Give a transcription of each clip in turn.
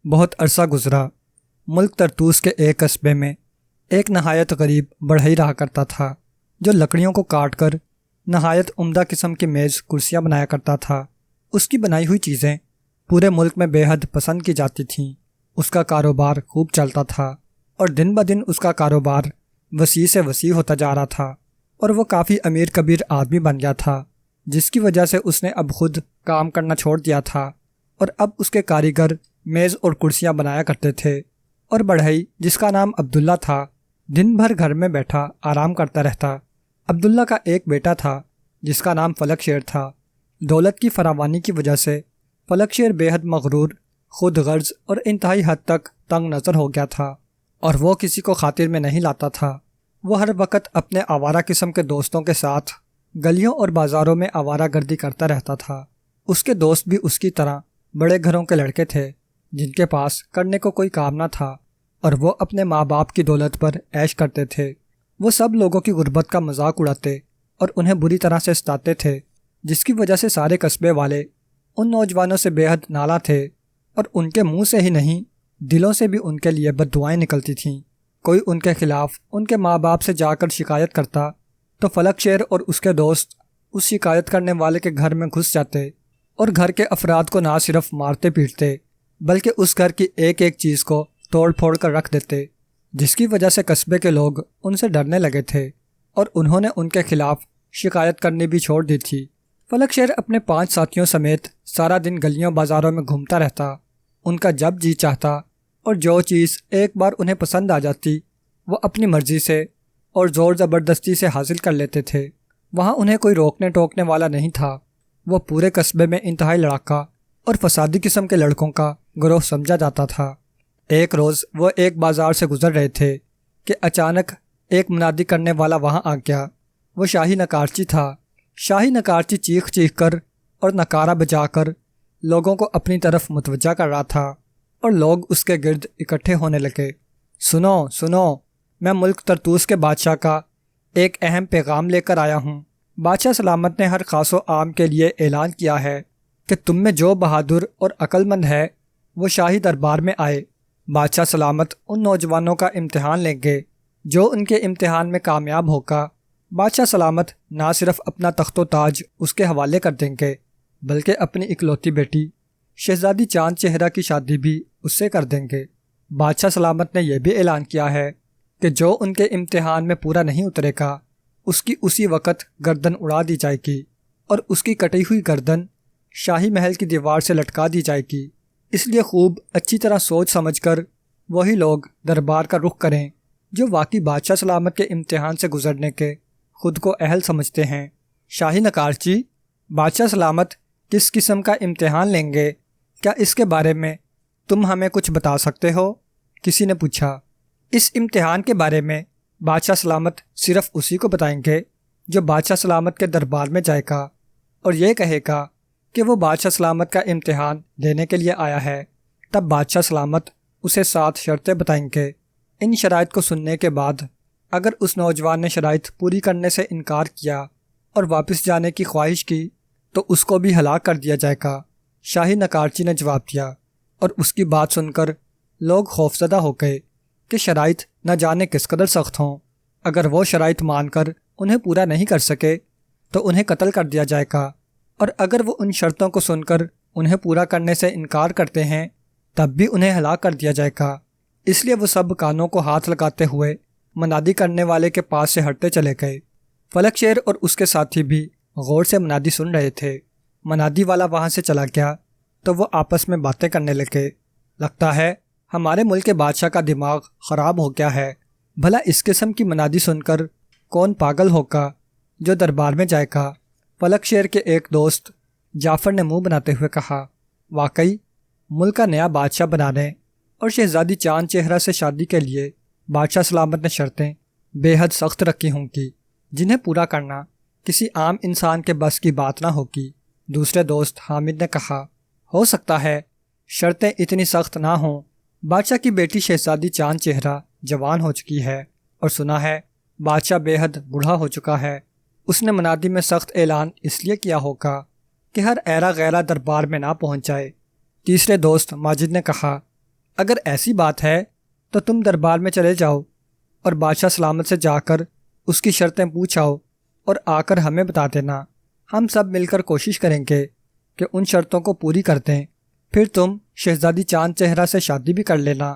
بہت عرصہ گزرا۔ ملک طرطوس کے ایک قصبے میں ایک نہایت غریب بڑھئی رہا کرتا تھا جو لکڑیوں کو کاٹ کر نہایت عمدہ قسم کی میز کرسیاں بنایا کرتا تھا۔ اس کی بنائی ہوئی چیزیں پورے ملک میں بے حد پسند کی جاتی تھیں۔ اس کا کاروبار خوب چلتا تھا اور دن بدن اس کا کاروبار وسیع سے وسیع ہوتا جا رہا تھا اور وہ کافی امیر کبیر آدمی بن گیا تھا، جس کی وجہ سے اس نے اب خود کام کرنا چھوڑ دیا تھا اور اب اس کے کاریگر میز اور کرسیاں بنایا کرتے تھے۔ اور بڑھئی جس کا نام عبداللہ تھا دن بھر گھر میں بیٹھا آرام کرتا رہتا۔ عبداللہ کا ایک بیٹا تھا جس کا نام فلک شیر تھا۔ دولت کی فراوانی کی وجہ سے فلک شیر بے حد مغرور، خود غرض اور انتہائی حد تک تنگ نظر ہو گیا تھا اور وہ کسی کو خاطر میں نہیں لاتا تھا۔ وہ ہر وقت اپنے آوارہ قسم کے دوستوں کے ساتھ گلیوں اور بازاروں میں آوارہ گردی کرتا رہتا تھا۔ اس کے دوست بھی اس کی طرح بڑے گھروں کے لڑکے تھے جن کے پاس کرنے کو کوئی کام نہ تھا اور وہ اپنے ماں باپ کی دولت پر عیش کرتے تھے۔ وہ سب لوگوں کی غربت کا مذاق اڑاتے اور انہیں بری طرح سے ستاتے تھے، جس کی وجہ سے سارے قصبے والے ان نوجوانوں سے بے حد نالاں تھے اور ان کے منہ سے ہی نہیں دلوں سے بھی ان کے لیے بد دعائیں نکلتی تھیں۔ کوئی ان کے خلاف ان کے ماں باپ سے جا کر شکایت کرتا تو فلک شیر اور اس کے دوست اس شکایت کرنے والے کے گھر میں گھس جاتے اور گھر کے افراد کو نہ صرف مارتے پیٹتے بلکہ اس گھر کی ایک ایک چیز کو توڑ پھوڑ کر رکھ دیتے، جس کی وجہ سے قصبے کے لوگ ان سے ڈرنے لگے تھے اور انہوں نے ان کے خلاف شکایت کرنی بھی چھوڑ دی تھی۔ فلک شیر اپنے 5 ساتھیوں سمیت سارا دن گلیوں بازاروں میں گھومتا رہتا۔ ان کا جب جی چاہتا اور جو چیز ایک بار انہیں پسند آ جاتی وہ اپنی مرضی سے اور زور زبردستی سے حاصل کر لیتے تھے۔ وہاں انہیں کوئی روکنے ٹوکنے والا نہیں تھا۔ وہ پورے قصبے میں انتہائی لڑاکا اور فسادی قسم کے لڑکوں کا گروہ سمجھا جاتا تھا۔ ایک روز وہ ایک بازار سے گزر رہے تھے کہ اچانک ایک منادی کرنے والا وہاں آ گیا۔ وہ شاہی نکارچی تھا۔ شاہی نکارچی چیخ چیخ کر اور نکارہ بجا کر لوگوں کو اپنی طرف متوجہ کر رہا تھا اور لوگ اس کے گرد اکٹھے ہونے لگے۔ سنو سنو، میں ملک طرطوس کے بادشاہ کا ایک اہم پیغام لے کر آیا ہوں۔ بادشاہ سلامت نے ہر خاص و عام کے لیے اعلان کیا ہے کہ تم میں جو بہادر اور عقل مند ہے وہ شاہی دربار میں آئے۔ بادشاہ سلامت ان نوجوانوں کا امتحان لیں گے جو ان کے امتحان میں کامیاب ہوگا۔ بادشاہ سلامت نہ صرف اپنا تخت و تاج اس کے حوالے کر دیں گے بلکہ اپنی اکلوتی بیٹی شہزادی چاند چہرہ کی شادی بھی اس سے کر دیں گے۔ بادشاہ سلامت نے یہ بھی اعلان کیا ہے کہ جو ان کے امتحان میں پورا نہیں اترے گا اس کی اسی وقت گردن اڑا دی جائے گی اور اس کی کٹی ہوئی گردن شاہی محل کی دیوار سے لٹکا دی جائے گی۔ اس لیے خوب اچھی طرح سوچ سمجھ کر وہی لوگ دربار کا رخ کریں جو واقعی بادشاہ سلامت کے امتحان سے گزرنے کے خود کو اہل سمجھتے ہیں۔ شاہی نکارچی، بادشاہ سلامت کس قسم کا امتحان لیں گے؟ کیا اس کے بارے میں تم ہمیں کچھ بتا سکتے ہو؟ کسی نے پوچھا۔ اس امتحان کے بارے میں بادشاہ سلامت صرف اسی کو بتائیں گے جو بادشاہ سلامت کے دربار میں جائے گا اور یہ کہے گا کہ وہ بادشاہ سلامت کا امتحان دینے کے لیے آیا ہے۔ تب بادشاہ سلامت اسے 7 شرطیں بتائیں گے۔ ان شرائط کو سننے کے بعد اگر اس نوجوان نے شرائط پوری کرنے سے انکار کیا اور واپس جانے کی خواہش کی تو اس کو بھی ہلاک کر دیا جائے گا۔ شاہی نکارچی نے جواب دیا اور اس کی بات سن کر لوگ خوفزدہ ہو گئے کہ شرائط نہ جانے کس قدر سخت ہوں۔ اگر وہ شرائط مان کر انہیں پورا نہیں کر سکے تو انہیں قتل کر دیا جائے گا، اور اگر وہ ان شرطوں کو سن کر انہیں پورا کرنے سے انکار کرتے ہیں تب بھی انہیں ہلاک کر دیا جائے گا۔ اس لیے وہ سب کانوں کو ہاتھ لگاتے ہوئے منادی کرنے والے کے پاس سے ہٹتے چلے گئے۔ فلک شیر اور اس کے ساتھی بھی غور سے منادی سن رہے تھے۔ منادی والا وہاں سے چلا گیا تو وہ آپس میں باتیں کرنے لگے۔ لگتا ہے ہمارے ملک کے بادشاہ کا دماغ خراب ہو گیا ہے۔ بھلا اس قسم کی منادی سن کر کون پاگل ہوگا جو دربار میں جائے گا؟ فلک شیر کے ایک دوست جعفر نے منہ بناتے ہوئے کہا، واقعی ملک کا نیا بادشاہ بنانے اور شہزادی چاند چہرہ سے شادی کے لیے بادشاہ سلامت نے شرطیں بے حد سخت رکھی ہوں گی جنہیں پورا کرنا کسی عام انسان کے بس کی بات نہ ہوگی۔ دوسرے دوست حامد نے کہا، ہو سکتا ہے شرطیں اتنی سخت نہ ہوں۔ بادشاہ کی بیٹی شہزادی چاند چہرہ جوان ہو چکی ہے اور سنا ہے بادشاہ بے حد بوڑھا ہو چکا ہے۔ اس نے منادی میں سخت اعلان اس لیے کیا ہوگا کہ ہر ایرا غیرہ دربار میں نہ پہنچ جائے۔ تیسرے دوست ماجد نے کہا، اگر ایسی بات ہے تو تم دربار میں چلے جاؤ اور بادشاہ سلامت سے جا کر اس کی شرطیں پوچھ آؤ اور آ کر ہمیں بتا دینا۔ ہم سب مل کر کوشش کریں گے کہ ان شرطوں کو پوری کر دیں۔ پھر تم شہزادی چاند چہرہ سے شادی بھی کر لینا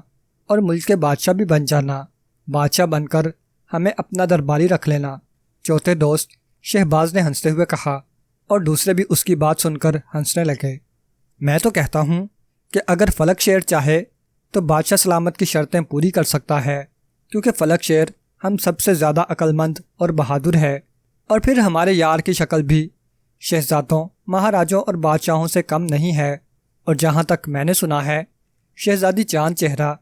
اور ملک کے بادشاہ بھی بن جانا۔ بادشاہ بن کر ہمیں اپنا درباری رکھ لینا۔ چوتھے دوست شہباز نے ہنستے ہوئے کہا اور دوسرے بھی اس کی بات سن کر ہنسنے لگے۔ میں تو کہتا ہوں کہ اگر فلک شیر چاہے تو بادشاہ سلامت کی شرطیں پوری کر سکتا ہے، کیونکہ فلک شیر ہم سب سے زیادہ عقل مند اور بہادر ہے، اور پھر ہمارے یار کی شکل بھی شہزادوں، مہاراجوں اور بادشاہوں سے کم نہیں ہے، اور جہاں تک میں نے سنا ہے شہزادی چاند چہرہ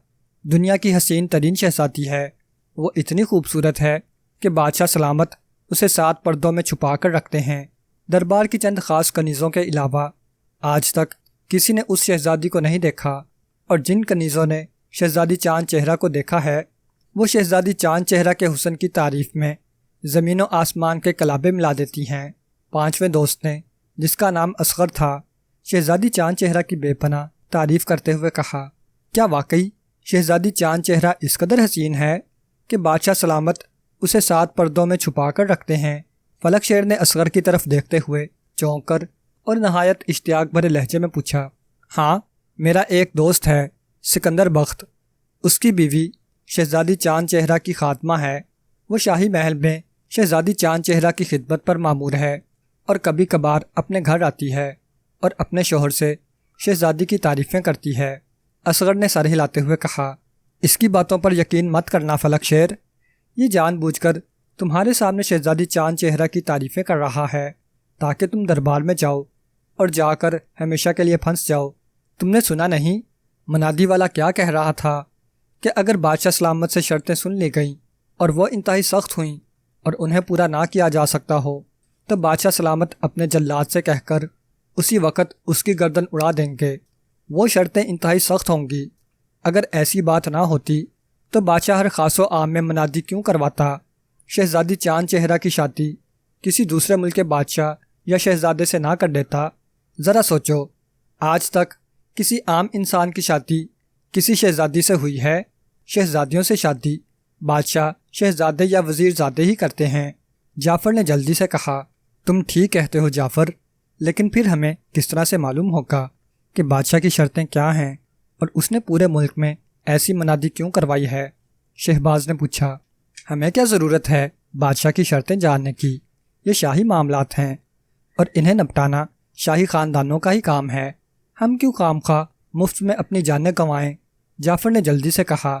دنیا کی حسین ترین شہزادی ہے۔ وہ اتنی خوبصورت ہے کہ بادشاہ سلامت اسے 7 پردوں میں چھپا کر رکھتے ہیں۔ دربار کی چند خاص کنیزوں کے علاوہ آج تک کسی نے اس شہزادی کو نہیں دیکھا، اور جن کنیزوں نے شہزادی چاند چہرہ کو دیکھا ہے وہ شہزادی چاند چہرہ کے حسن کی تعریف میں زمین و آسمان کے کلابے ملا دیتی ہیں۔ 5ویں دوست نے، جس کا نام اصغر تھا، شہزادی چاند چہرہ کی بے پناہ تعریف کرتے ہوئے کہا، کیا واقعی شہزادی چاند چہرہ اس قدر حسین ہے کہ بادشاہ سلامت اسے 7 پردوں میں چھپا کر رکھتے ہیں؟ فلک شیر نے اصغر کی طرف دیکھتے ہوئے چونک کر اور نہایت اشتیاق بھرے لہجے میں پوچھا، ہاں، میرا ایک دوست ہے سکندر بخت، اس کی بیوی شہزادی چاند چہرہ کی خادمہ ہے۔ وہ شاہی محل میں شہزادی چاند چہرہ کی خدمت پر مامور ہے اور کبھی کبھار اپنے گھر آتی ہے اور اپنے شوہر سے شہزادی کی تعریفیں کرتی ہے۔ اصغر نے سر ہلاتے ہوئے کہا، اس کی باتوں پر یقین مت کرنا فلک شیر، یہ جان بوجھ کر تمہارے سامنے شہزادی چاند چہرہ کی تعریفیں کر رہا ہے تاکہ تم دربار میں جاؤ اور جا کر ہمیشہ کے لیے پھنس جاؤ۔ تم نے سنا نہیں منادی والا کیا کہہ رہا تھا کہ اگر بادشاہ سلامت سے شرطیں سن لی گئیں اور وہ انتہائی سخت ہوئیں اور انہیں پورا نہ کیا جا سکتا ہو تو بادشاہ سلامت اپنے جلاد سے کہہ کر اسی وقت اس کی گردن اڑا دیں گے۔ وہ شرطیں انتہائی سخت ہوں گی۔ اگر ایسی بات نہ ہوتی تو بادشاہ ہر خاص و عام میں منادی کیوں کرواتا؟ شہزادی چاند چہرہ کی شادی کسی دوسرے ملک کے بادشاہ یا شہزادے سے نہ کر دیتا۔ ذرا سوچو، آج تک کسی عام انسان کی شادی کسی شہزادی سے ہوئی ہے؟ شہزادیوں سے شادی بادشاہ، شہزادے یا وزیر زادے ہی کرتے ہیں۔ جعفر نے جلدی سے کہا، تم ٹھیک کہتے ہو جعفر، لیکن پھر ہمیں کس طرح سے معلوم ہوگا کہ بادشاہ کی شرطیں کیا ہیں اور اس نے پورے ملک میں ایسی منادی کیوں کروائی ہے؟ شہباز نے پوچھا، ہمیں کیا ضرورت ہے بادشاہ کی شرطیں جاننے کی؟ یہ شاہی معاملات ہیں اور انہیں نپٹانا شاہی خاندانوں کا ہی کام ہے۔ ہم کیوں خام خواہ مفت میں اپنی جانیں گنوائیں؟ جعفر نے جلدی سے کہا،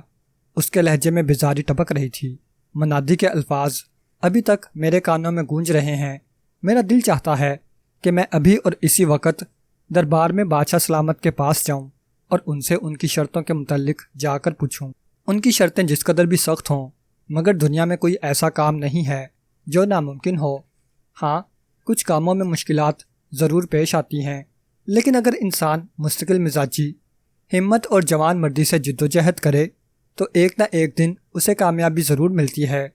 اس کے لہجے میں بیزاری ٹپک رہی تھی۔ منادی کے الفاظ ابھی تک میرے کانوں میں گونج رہے ہیں۔ میرا دل چاہتا ہے کہ میں ابھی اور اسی وقت دربار میں بادشاہ سلامت کے پاس جاؤں اور ان سے ان کی شرطوں کے متعلق جا کر پوچھوں۔ ان کی شرطیں جس قدر بھی سخت ہوں، مگر دنیا میں کوئی ایسا کام نہیں ہے جو ناممکن ہو۔ ہاں، کچھ کاموں میں مشکلات ضرور پیش آتی ہیں، لیکن اگر انسان مستقل مزاجی، ہمت اور جوان مردی سے جد و جہد کرے تو ایک نہ ایک دن اسے کامیابی ضرور ملتی ہے۔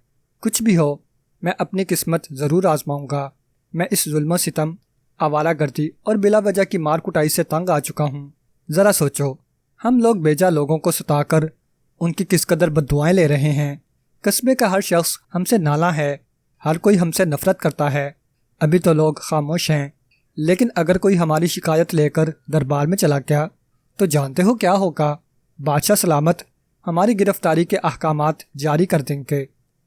کچھ بھی ہو، میں اپنی قسمت ضرور آزماؤں گا۔ میں اس ظلم و ستم، آوارہ گردی اور بلا وجہ کی مار کٹائی سے تنگ آ چکا ہوں۔ ذرا سوچو، ہم لوگ بیجا لوگوں کو ستا کر ان کی کس قدر بددعائیں لے رہے ہیں۔ قصبے کا ہر شخص ہم سے نالاں ہے، ہر کوئی ہم سے نفرت کرتا ہے۔ ابھی تو لوگ خاموش ہیں، لیکن اگر کوئی ہماری شکایت لے کر دربار میں چلا گیا تو جانتے ہو کیا ہوگا؟ بادشاہ سلامت ہماری گرفتاری کے احکامات جاری کر دیں گے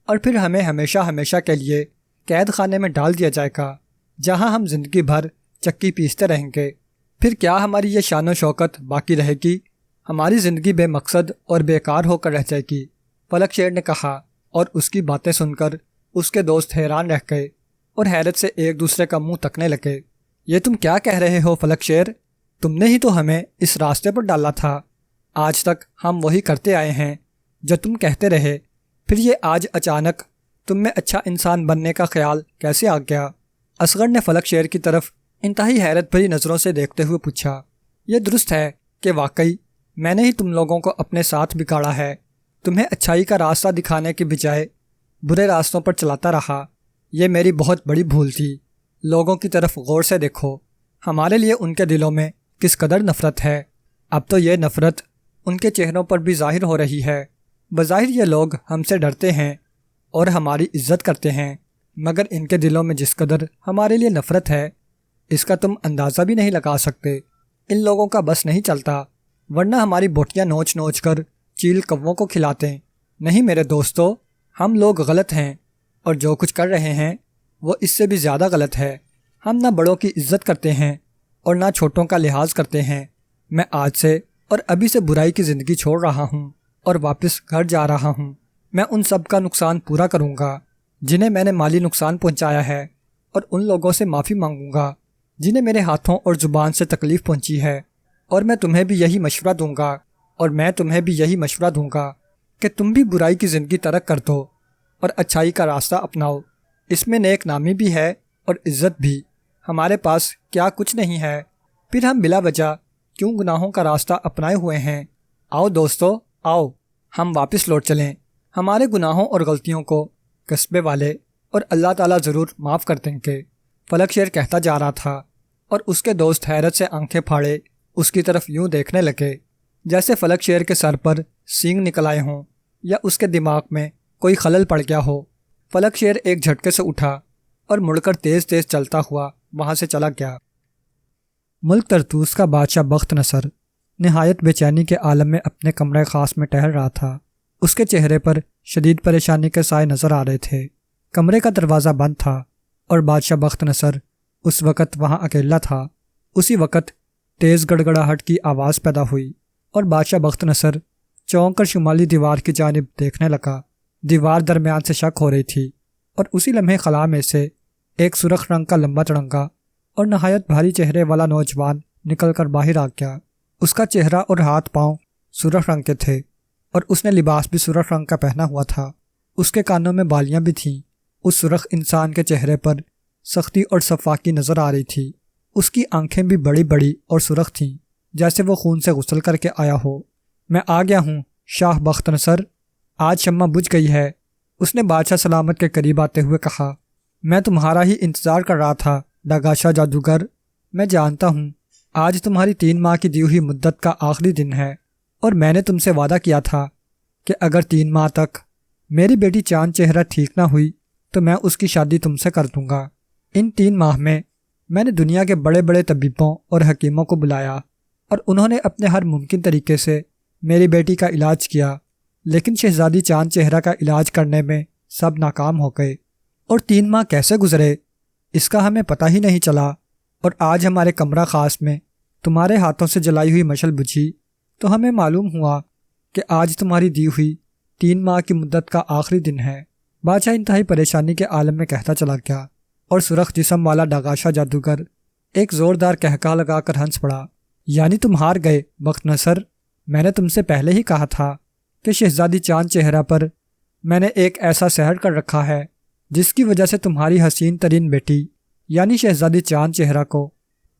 اور پھر ہمیں ہمیشہ ہمیشہ کے لیے قید خانے میں ڈال دیا جائے گا، جہاں ہم زندگی بھر چکی پیستے رہیں گے۔ پھر کیا ہماری یہ شان و شوکت باقی رہے گی؟ ہماری زندگی بے مقصد اور بیکار ہو کر رہ جائے گی، فلک شیر نے کہا، اور اس کی باتیں سن کر اس کے دوست حیران رہ گئے اور حیرت سے ایک دوسرے کا منہ تکنے لگے۔ یہ تم کیا کہہ رہے ہو فلک شیر؟ تم نے ہی تو ہمیں اس راستے پر ڈالا تھا۔ آج تک ہم وہی کرتے آئے ہیں جو تم کہتے رہے، پھر یہ آج اچانک تم میں اچھا انسان بننے کا خیال کیسے آ گیا؟ اصغر نے فلک شیر کی طرف انتہائی حیرت بھری نظروں سے دیکھتے ہوئے پوچھا، یہ درست ہے کہ واقعی میں نے ہی تم لوگوں کو اپنے ساتھ بگاڑا ہے، تمہیں اچھائی کا راستہ دکھانے کے بجائے برے راستوں پر چلاتا رہا۔ یہ میری بہت بڑی بھول تھی۔ لوگوں کی طرف غور سے دیکھو، ہمارے لیے ان کے دلوں میں کس قدر نفرت ہے۔ اب تو یہ نفرت ان کے چہروں پر بھی ظاہر ہو رہی ہے۔ بظاہر یہ لوگ ہم سے ڈرتے ہیں اور ہماری عزت کرتے ہیں، مگر ان کے دلوں میں جس قدر ہمارے لیے نفرت ہے اس کا تم اندازہ بھی نہیں لگا سکتے۔ ان لوگوں کا بس نہیں چلتا، ورنہ ہماری بوٹیاں نوچ نوچ کر چیل کووں کو کھلاتے۔ نہیں میرے دوستو، ہم لوگ غلط ہیں اور جو کچھ کر رہے ہیں وہ اس سے بھی زیادہ غلط ہے۔ ہم نہ بڑوں کی عزت کرتے ہیں اور نہ چھوٹوں کا لحاظ کرتے ہیں۔ میں آج سے اور ابھی سے برائی کی زندگی چھوڑ رہا ہوں اور واپس گھر جا رہا ہوں۔ میں ان سب کا نقصان پورا کروں گا جنہیں میں نے مالی نقصان پہنچایا ہے، اور ان لوگوں سے معافی مانگوں گا جنہیں میرے ہاتھوں اور زبان سے تکلیف پہنچی ہے، اور میں تمہیں بھی یہی مشورہ دوں گا کہ تم بھی برائی کی زندگی ترک کر دو اور اچھائی کا راستہ اپناؤ۔ اس میں نیک نامی بھی ہے اور عزت بھی۔ ہمارے پاس کیا کچھ نہیں ہے، پھر ہم بلا وجہ کیوں گناہوں کا راستہ اپنائے ہوئے ہیں؟ آؤ دوستو، آؤ ہم واپس لوٹ چلیں۔ ہمارے گناہوں اور غلطیوں کو قصبے والے اور اللہ تعالیٰ ضرور معاف کر دیں گے۔ فلک شیر کہتا جا رہا تھا اور اس کے دوست حیرت سے آنکھیں پھاڑے اس کی طرف یوں دیکھنے لگے جیسے فلک شیر کے سر پر سینگ نکل آئے ہوں یا اس کے دماغ میں کوئی خلل پڑ گیا ہو۔ فلک شیر ایک جھٹکے سے اٹھا اور مڑ کر تیز تیز چلتا ہوا وہاں سے چلا گیا۔ ملک طرطوس کا بادشاہ بخت نصر نہایت بے چینی کے عالم میں اپنے کمرے خاص میں ٹہل رہا تھا۔ اس کے چہرے پر شدید پریشانی کے سائے نظر آ رہے تھے۔ کمرے کا دروازہ بند تھا اور بادشاہ بخت نصر اس وقت وہاں اکیلا تھا۔ اسی وقت تیز گڑگڑاہٹ کی آواز پیدا ہوئی اور بادشاہ بخت نصر چونک کر شمالی دیوار کی جانب دیکھنے لگا۔ دیوار درمیان سے شک ہو رہی تھی اور اسی لمحے خلا میں سے ایک سرخ رنگ کا لمبا چڑنگا اور نہایت بھاری چہرے والا نوجوان نکل کر باہر آ گیا۔ اس کا چہرہ اور ہاتھ پاؤں سرخ رنگ کے تھے اور اس نے لباس بھی سرخ رنگ کا پہنا ہوا تھا۔ اس کے کانوں میں بالیاں بھی تھیں۔ اس سرخ انسان کے چہرے پر سختی اور صفاقی نظر آ رہی تھی۔ اس کی آنکھیں بھی بڑی بڑی اور سرخ تھیں جیسے وہ خون سے غسل کر کے آیا ہو۔ میں آ گیا ہوں شاہ بخت نصر، آج شمع بجھ گئی ہے، اس نے بادشاہ سلامت کے قریب آتے ہوئے کہا۔ میں تمہارا ہی انتظار کر رہا تھا ڈاگاشا جادوگر۔ میں جانتا ہوں آج تمہاری 3 ماہ کی دی ہوئی مدت کا آخری دن ہے، اور میں نے تم سے وعدہ کیا تھا کہ اگر 3 ماہ تک میری بیٹی چاند چہرہ ٹھیک نہ ہوئی تو میں اس کی شادی تم سے کر دوں گا۔ ان 3 ماہ میں نے دنیا کے بڑے بڑے طبیبوں اور حکیموں کو بلایا اور انہوں نے اپنے ہر ممکن طریقے سے میری بیٹی کا علاج کیا، لیکن شہزادی چاند چہرہ کا علاج کرنے میں سب ناکام ہو گئے، اور 3 ماہ کیسے گزرے اس کا ہمیں پتہ ہی نہیں چلا۔ اور آج ہمارے کمرہ خاص میں تمہارے ہاتھوں سے جلائی ہوئی مشعل بجھی تو ہمیں معلوم ہوا کہ آج تمہاری دی ہوئی 3 ماہ کی مدت کا آخری دن ہے۔ بادشاہ انتہائی پریشانی کے عالم میں کہتا چلا گیا، اور سرخ جسم والا ڈاگاشا جادوگر ایک زوردار قہقہا لگا کر ہنس پڑا۔ یعنی تم ہار گئے بخت نصر؟ میں نے تم سے پہلے ہی کہا تھا کہ شہزادی چاند چہرہ پر میں نے ایک ایسا سحر کر رکھا ہے جس کی وجہ سے تمہاری حسین ترین بیٹی یعنی شہزادی چاند چہرہ کو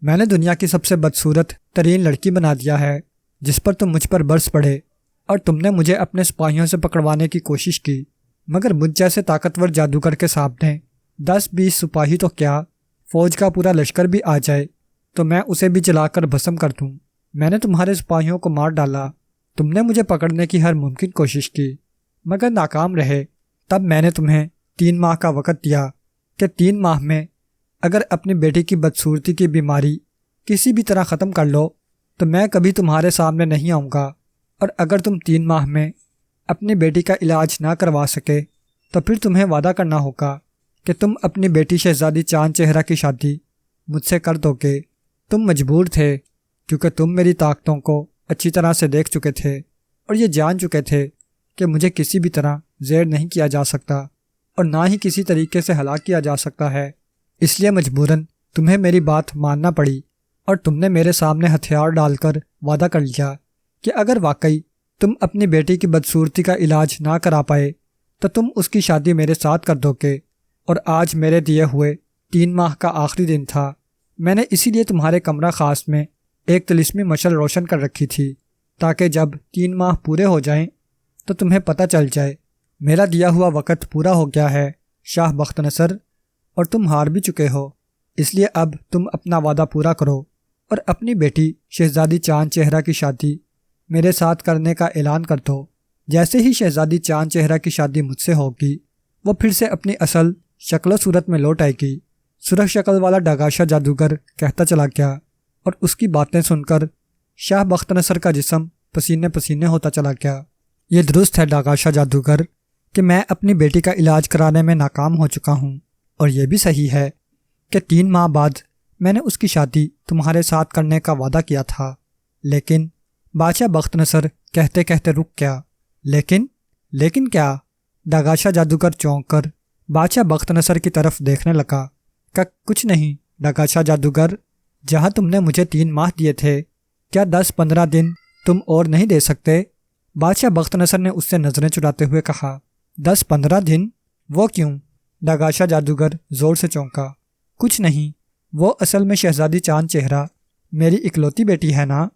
میں نے دنیا کی سب سے بدصورت ترین لڑکی بنا دیا ہے، جس پر تم مجھ پر برس پڑے، اور تم نے مجھے اپنے سپاہیوں سے پکڑوانے کی کوشش کی، مگر مجھ جیسے طاقتور جادوگر کے سامنے 10-20 سپاہی تو کیا، فوج کا پورا لشکر بھی آ جائے تو میں اسے بھی جلا کر بھسم کر دوں۔ میں نے تمہارے سپاہیوں کو مار ڈالا، تم نے مجھے پکڑنے کی ہر ممکن کوشش کی مگر ناکام رہے۔ تب میں نے تمہیں 3 ماہ کا وقت دیا کہ 3 ماہ میں اگر اپنی بیٹی کی بدصورتی کی بیماری کسی بھی طرح ختم کر لو تو میں کبھی تمہارے سامنے نہیں آؤں گا، اور اگر تم 3 ماہ میں اپنی بیٹی کا علاج نہ کروا سکے تو پھر تمہیں وعدہ کرنا ہوگا کہ تم اپنی بیٹی شہزادی چاند چہرہ کی شادی مجھ سے کر دو گے۔ تم مجبور تھے کیونکہ تم میری طاقتوں کو اچھی طرح سے دیکھ چکے تھے اور یہ جان چکے تھے کہ مجھے کسی بھی طرح زیر نہیں کیا جا سکتا اور نہ ہی کسی طریقے سے ہلاک کیا جا سکتا ہے، اس لیے مجبوراً تمہیں میری بات ماننا پڑی، اور تم نے میرے سامنے ہتھیار ڈال کر وعدہ کر لیا کہ اگر واقعی تم اپنی بیٹی کی بدصورتی کا علاج نہ کرا پائے تو تم اس کی شادی میرے ساتھ کر دو گے، اور آج میرے دیے ہوئے 3 ماہ کا آخری دن تھا۔ میں نے اسی لیے تمہارے کمرہ خاص میں ایک طلسمی مشعل روشن کر رکھی تھی تاکہ جب 3 ماہ پورے ہو جائیں تو تمہیں پتہ چل جائے میرا دیا ہوا وقت پورا ہو گیا ہے شاہ بخت نصر، اور تم ہار بھی چکے ہو، اس لیے اب تم اپنا وعدہ پورا کرو اور اپنی بیٹی شہزادی چاند چہرہ کی شادی میرے ساتھ کرنے کا اعلان کر دو۔ جیسے ہی شہزادی چاند چہرہ کی شادی مجھ سے ہوگی وہ پھر سے اپنی اصل شکل و صورت میں لوٹ آئے گی۔ سرخ شکل والا ڈاگاشا جادوگر کہتا چلا گیا اور اس کی باتیں سن کر شاہ بخت نصر کا جسم پسینے پسینے ہوتا چلا گیا۔ یہ درست ہے ڈاگاشا جادوگر کہ میں اپنی بیٹی کا علاج کرانے میں ناکام ہو چکا ہوں، اور یہ بھی صحیح ہے کہ 3 ماہ بعد میں نے اس کی شادی تمہارے ساتھ کرنے کا وعدہ کیا تھا۔ لیکن بادشاہ بخت نصر کہتے کہتے رک گیا۔ لیکن کیا؟ ڈاگاشا جادوگر چونک کر بادشاہ بخت نصر کی طرف دیکھنے لگا۔ کچھ نہیں ڈاگاشا جادوگر، جہاں تم نے مجھے 3 ماہ دیے تھے، کیا 10-15 دن تم اور نہیں دے سکتے؟ بادشاہ بخت نصر نے اس سے نظریں چراتے ہوئے کہا۔ 10-15 دن؟ وہ کیوں؟ ڈاگاشا جادوگر زور سے چونکا۔ کچھ نہیں، وہ اصل میں شہزادی چاند چہرہ میری اکلوتی بیٹی ہے نا،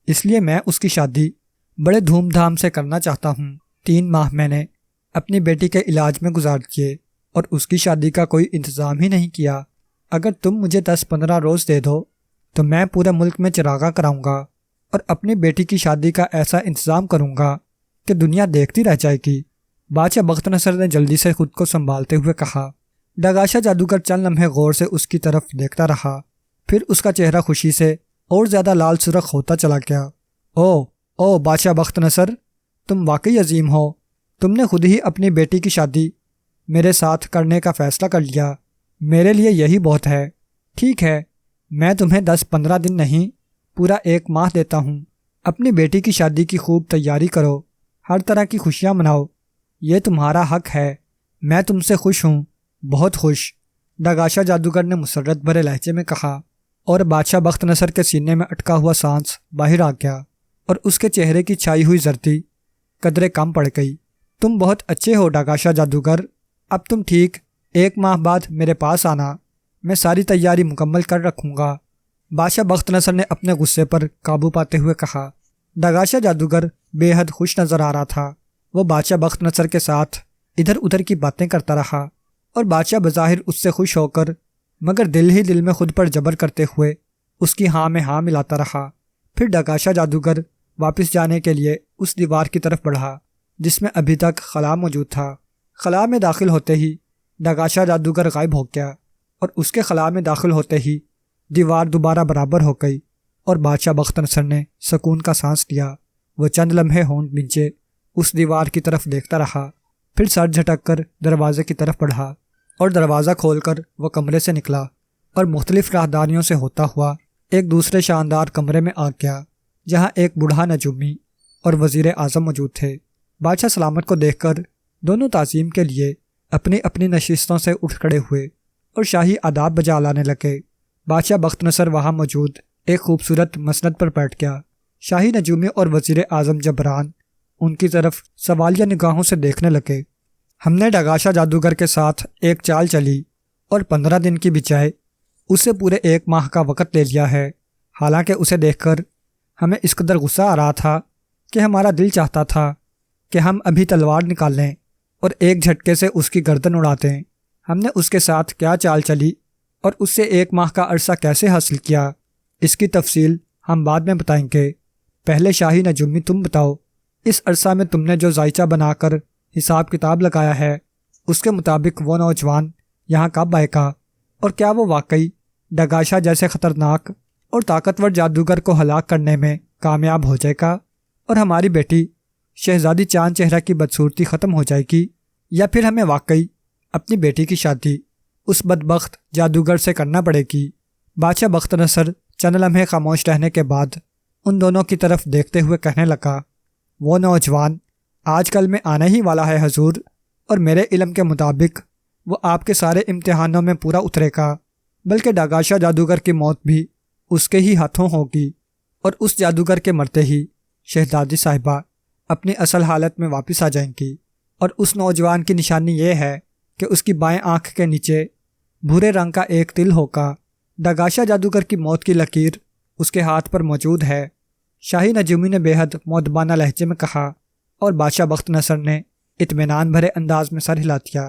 اس لیے میں اس کی شادی بڑے دھوم دھام سے کرنا چاہتا ہوں۔ 3 ماہ میں نے اپنی بیٹی کے علاج میں گزار دیے اور اس کی شادی کا کوئی انتظام ہی نہیں کیا۔ اگر تم مجھے 10-15 روز دے دو تو میں پورے ملک میں چراغاں کراؤں گا اور اپنی بیٹی کی شادی کا ایسا انتظام کروں گا کہ دنیا دیکھتی رہ جائے گی۔ بادشاہ بخت نصر نے جلدی سے خود کو سنبھالتے ہوئے کہا۔ ڈاگاشا جادوگر چند لمحے غور سے اس کی طرف دیکھتا رہا، پھر اس کا چہرہ خوشی سے اور زیادہ لال سرخ ہوتا چلا گیا۔ او بادشاہ بخت نصر، تم واقعی عظیم ہو۔ تم نے خود ہی اپنی بیٹی کی شادی میرے ساتھ کرنے کا فیصلہ کر لیا۔ میرے لیے یہی بہت ہے۔ ٹھیک ہے، میں تمہیں 10-15 دن نہیں، پورا 1 ماہ دیتا ہوں۔ اپنی بیٹی کی شادی کی خوب تیاری کرو، ہر طرح کی خوشیاں مناؤ، یہ تمہارا حق ہے۔ میں تم سے خوش ہوں، بہت خوش، ڈاگاشا جادوگر نے مسرت بھرے لہجے میں کہا، اور بادشاہ بخت نصر کے سینے میں اٹکا ہوا سانس باہر آ گیا اور اس کے چہرے کی چھائی ہوئی زردی قدرے کم پڑ گئی۔ تم بہت اچھے ہو ڈاگاشا جادوگر، اب تم ٹھیک 1 ماہ بعد میرے پاس آنا، میں ساری تیاری مکمل کر رکھوں گا، بادشاہ بخت نصر نے اپنے غصے پر قابو پاتے ہوئے کہا۔ ڈاگاشا جادوگر بے حد خوش نظر آ رہا تھا۔ وہ بادشاہ بخت نصر کے ساتھ ادھر ادھر کی باتیں کرتا رہا اور بادشاہ بظاہر اس سے خوش ہو کر مگر دل ہی دل میں خود پر جبر کرتے ہوئے اس کی ہاں میں ہاں ملاتا رہا۔ پھر ڈاگاشا جادوگر واپس جانے کے لیے اس دیوار کی طرف بڑھا جس میں ابھی تک خلا موجود تھا۔ خلا میں داخل ہوتے ہی ڈاگاشا جادوگر غائب ہو گیا اور اس کے خلا میں داخل ہوتے ہی دیوار دوبارہ برابر ہو گئی اور بادشاہ بخت نصر نے سکون کا سانس لیا۔ وہ چند لمحے ہونٹ بھینچے اس دیوار کی طرف دیکھتا رہا، پھر سر جھٹک کر دروازے کی طرف بڑھا اور دروازہ کھول کر وہ کمرے سے نکلا اور مختلف راہداریوں سے ہوتا ہوا ایک دوسرے شاندار کمرے میں آ گیا جہاں ایک بوڑھا نجومی اور وزیر اعظم موجود تھے۔ بادشاہ سلامت کو دیکھ کر دونوں تعظیم کے لیے اپنی اپنی نشستوں سے اٹھ کھڑے ہوئے اور شاہی آداب بجا لانے لگے۔ بادشاہ بخت نصر وہاں موجود ایک خوبصورت مسند پر بیٹھ گیا۔ شاہی نجومی اور وزیر اعظم جبران ان کی طرف سوالیہ نگاہوں سے دیکھنے لگے۔ ہم نے ڈاگاشا جادوگر کے ساتھ ایک چال چلی اور 15 دن کی بجائے اسے پورے 1 ماہ کا وقت لے لیا ہے۔ حالانکہ اسے دیکھ کر ہمیں اس قدر غصہ آ رہا تھا کہ ہمارا دل چاہتا تھا کہ ہم ابھی تلوار نکال لیں اور ایک جھٹکے سے اس کی گردن اڑا دیں۔ ہم نے اس کے ساتھ کیا چال چلی اور اس سے 1 ماہ کا عرصہ کیسے حاصل کیا، اس کی تفصیل ہم بعد میں بتائیں گے۔ پہلے شاہی نجومی تم بتاؤ، اس عرصہ میں تم نے جو ذائچہ بنا کر حساب کتاب لگایا ہے اس کے مطابق وہ نوجوان یہاں کب آئے گا، اور کیا وہ واقعی ڈاگاشا جیسے خطرناک اور طاقتور جادوگر کو ہلاک کرنے میں کامیاب ہو جائے گا اور ہماری بیٹی شہزادی چاند چہرہ کی بدصورتی ختم ہو جائے گی، یا پھر ہمیں واقعی اپنی بیٹی کی شادی اس بدبخت جادوگر سے کرنا پڑے گی۔ بادشاہ بخت نصر چند لمحے خاموش رہنے کے بعد ان دونوں کی طرف دیکھتے ہوئے کہنے لگا، وہ نوجوان آج کل میں آنے ہی والا ہے حضور، اور میرے علم کے مطابق وہ آپ کے سارے امتحانوں میں پورا اترے گا، بلکہ ڈاگاشا جادوگر کی موت بھی اس کے ہی ہاتھوں ہوگی، اور اس جادوگر کے مرتے ہی شہزادی صاحبہ اپنی اصل حالت میں واپس آ جائیں گی، اور اس نوجوان کی نشانی یہ ہے کہ اس کی بائیں آنکھ کے نیچے بھورے رنگ کا ایک تل ہوگا۔ ڈاگاشا جادوگر کی موت کی لکیر اس کے ہاتھ پر موجود ہے، شاہی نجومی نے بے حد مؤدبانہ لہجے میں کہا، اور بادشاہ بخت نصر نے اطمینان بھرے انداز میں سر ہلا دیا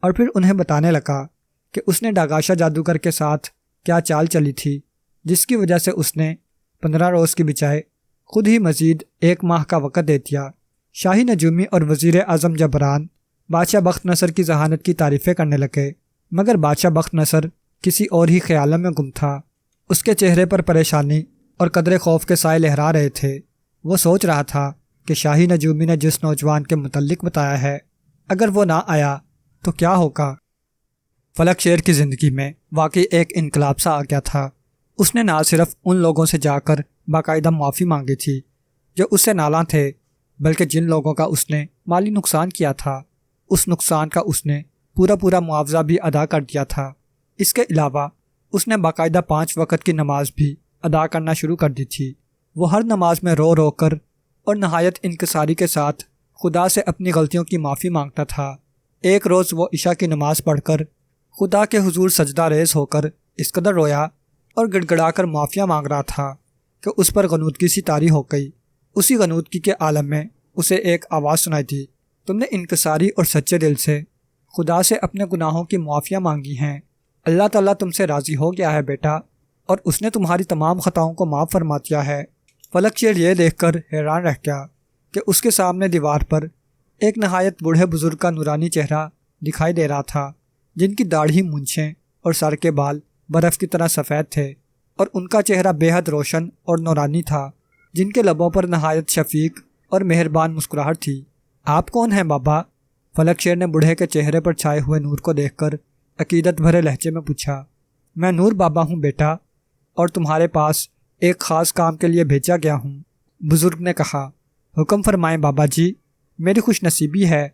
اور پھر انہیں بتانے لگا کہ اس نے ڈاگاشا جادوگر کے ساتھ کیا چال چلی تھی جس کی وجہ سے اس نے 15 روز کی بجائے خود ہی مزید 1 ماہ کا وقت دے دیا۔ شاہی نجومی اور وزیر اعظم جبران بادشاہ بخت نصر کی ذہانت کی تعریفیں کرنے لگے، مگر بادشاہ بخت نصر کسی اور ہی خیالوں میں گم تھا۔ اس کے چہرے پر پریشانی اور قدرے خوف کے سائے لہرا رہے تھے۔ وہ سوچ رہا تھا کہ شاہی نجومی نے جس نوجوان کے متعلق بتایا ہے، اگر وہ نہ آیا تو کیا ہوگا؟ فلک شیر کی زندگی میں واقعی ایک انقلاب سا آ گیا تھا۔ اس نے نہ صرف ان لوگوں سے جا کر باقاعدہ معافی مانگی تھی جو اس سے نالاں تھے، بلکہ جن لوگوں کا اس نے مالی نقصان کیا تھا، اس نقصان کا اس نے پورا معاوضہ بھی ادا کر دیا تھا۔ اس کے علاوہ اس نے باقاعدہ 5 وقت کی نماز بھی ادا کرنا شروع کر دی تھی۔ وہ ہر نماز میں رو رو کر اور نہایت انکساری کے ساتھ خدا سے اپنی غلطیوں کی معافی مانگتا تھا۔ ایک روز وہ عشاء کی نماز پڑھ کر خدا کے حضور سجدہ ریز ہو کر اس قدر رویا اور گڑ گڑا کر معافیاں مانگ رہا تھا کہ اس پر غنودگی سی طاری ہو گئی۔ اسی غنودگی کے عالم میں اسے ایک آواز سنائی دی، تم نے انکساری اور سچے دل سے خدا سے اپنے گناہوں کی معافیاں مانگی ہیں، اللہ تعالیٰ تم سے راضی ہو گیا ہے بیٹا، اور اس نے تمہاری تمام خطاؤں کو معاف فرما دیا ہے۔ فلک شیر یہ دیکھ کر حیران رہ گیا کہ اس کے سامنے دیوار پر ایک نہایت بوڑھے بزرگ کا نورانی چہرہ دکھائی دے رہا تھا، جن کی داڑھی، مونچھیں اور سر کے بال برف کی طرح سفید تھے، اور ان کا چہرہ بے حد روشن اور نورانی تھا، جن کے لبوں پر نہایت شفیق اور مہربان مسکراہٹ تھی۔ آپ کون ہیں بابا؟ فلک شیر نے بوڑھے کے چہرے پر چھائے ہوئے نور کو دیکھ کر عقیدت بھرے لہجے میں پوچھا۔ میں نور بابا ہوں بیٹا، اور تمہارے پاس ایک خاص کام کے لیے بھیجا گیا ہوں۔ بزرگ نے کہا، حکم فرمائیں بابا جی، میری خوش نصیبی ہے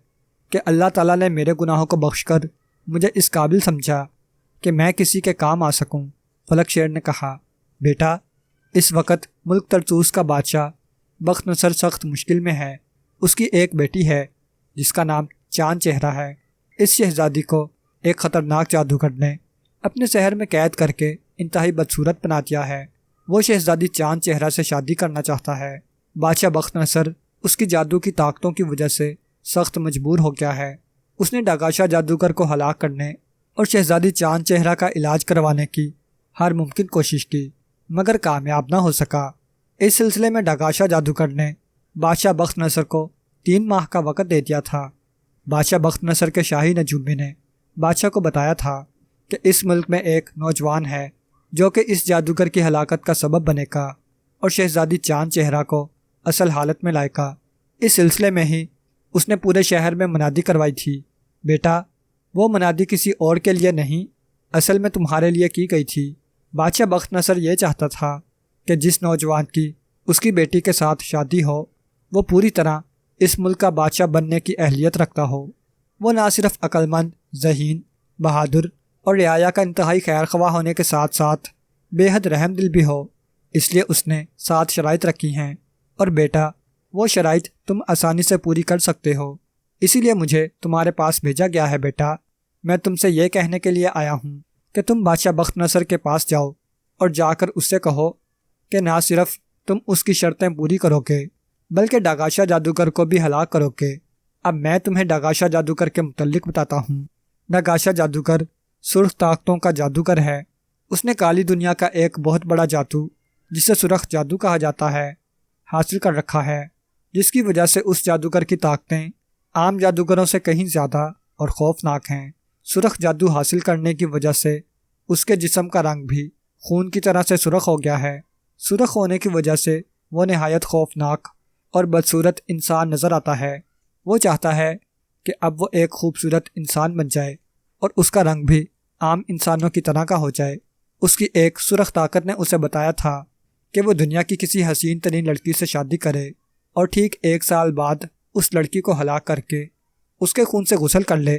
کہ اللہ تعالیٰ نے میرے گناہوں کو بخش کر مجھے اس قابل سمجھا کہ میں کسی کے کام آ سکوں۔ فلک شیر نے کہا، بیٹا، اس وقت ملک طرطوس کا بادشاہ بخت نصر سخت مشکل میں ہے۔ اس کی ایک بیٹی ہے جس کا نام چاند چہرہ ہے۔ اس شہزادی کو ایک خطرناک جادوگر نے اپنے شہر میں قید کر کے انتہائی بدصورت بنا دیا ہے۔ وہ شہزادی چاند چہرہ سے شادی کرنا چاہتا ہے۔ بادشاہ بخت نصر اس کی جادو کی طاقتوں کی وجہ سے سخت مجبور ہو گیا ہے۔ اس نے ڈاگاشا جادوگر کو ہلاک کرنے اور شہزادی چاند چہرہ کا علاج کروانے کی ہر ممکن کوشش کی، مگر کامیاب نہ ہو سکا۔ اس سلسلے میں ڈاگاشا جادوگر نے بادشاہ بخت نصر کو 3 ماہ کا وقت دے دیا تھا۔ بادشاہ بخت نصر کے شاہی نجومی نے بادشاہ کو بتایا تھا کہ اس ملک میں ایک نوجوان ہے جو کہ اس جادوگر کی ہلاکت کا سبب بنے گا اور شہزادی چاند چہرہ کو اصل حالت میں لائے گا۔ اس سلسلے میں ہی اس نے پورے شہر میں منادی کروائی تھی۔ بیٹا، وہ منادی کسی اور کے لیے نہیں، اصل میں تمہارے لیے کی گئی تھی۔ بادشاہ بخت نصر یہ چاہتا تھا کہ جس نوجوان کی اس کی بیٹی کے ساتھ شادی ہو، وہ پوری طرح اس ملک کا بادشاہ بننے کی اہلیت رکھتا ہو۔ وہ نہ صرف عقل مند، ذہین، بہادر اور رعایا کا انتہائی خیر خواہ ہونے کے ساتھ ساتھ بے حد رحم دل بھی ہو۔ اس لیے اس نے 7 شرائط رکھی ہیں، اور بیٹا، وہ شرائط تم آسانی سے پوری کر سکتے ہو، اسی لیے مجھے تمہارے پاس بھیجا گیا ہے۔ بیٹا، میں تم سے یہ کہنے کے لیے آیا ہوں کہ تم بادشاہ بخت نصر کے پاس جاؤ اور جا کر اس سے کہو کہ نہ صرف تم اس کی شرطیں پوری کرو گے بلکہ ڈاگاشا جادوگر کو بھی ہلاک کرو گے۔ اب میں تمہیں ڈاگاشا جادوگر کے متعلق بتاتا ہوں۔ ڈاگاشا جادوگر سرخ طاقتوں کا جادوگر ہے۔ اس نے کالی دنیا کا ایک بہت بڑا جادو، جسے سرخ جادو کہا جاتا ہے، حاصل کر رکھا ہے، جس کی وجہ سے اس جادوگر کی طاقتیں عام جادوگروں سے کہیں زیادہ اور خوفناک ہیں۔ سرخ جادو حاصل کرنے کی وجہ سے اس کے جسم کا رنگ بھی خون کی طرح سے سرخ ہو گیا ہے۔ سرخ ہونے کی وجہ سے وہ نہایت خوفناک اور بدصورت انسان نظر آتا ہے۔ وہ چاہتا ہے کہ اب وہ ایک خوبصورت انسان بن جائے اور اس کا رنگ بھی عام انسانوں کی طرح کا ہو جائے۔ اس کی ایک سرخ طاقت نے اسے بتایا تھا کہ وہ دنیا کی کسی حسین ترین لڑکی سے شادی کرے اور ٹھیک 1 سال بعد اس لڑکی کو ہلاک کر کے اس کے خون سے غسل کر لے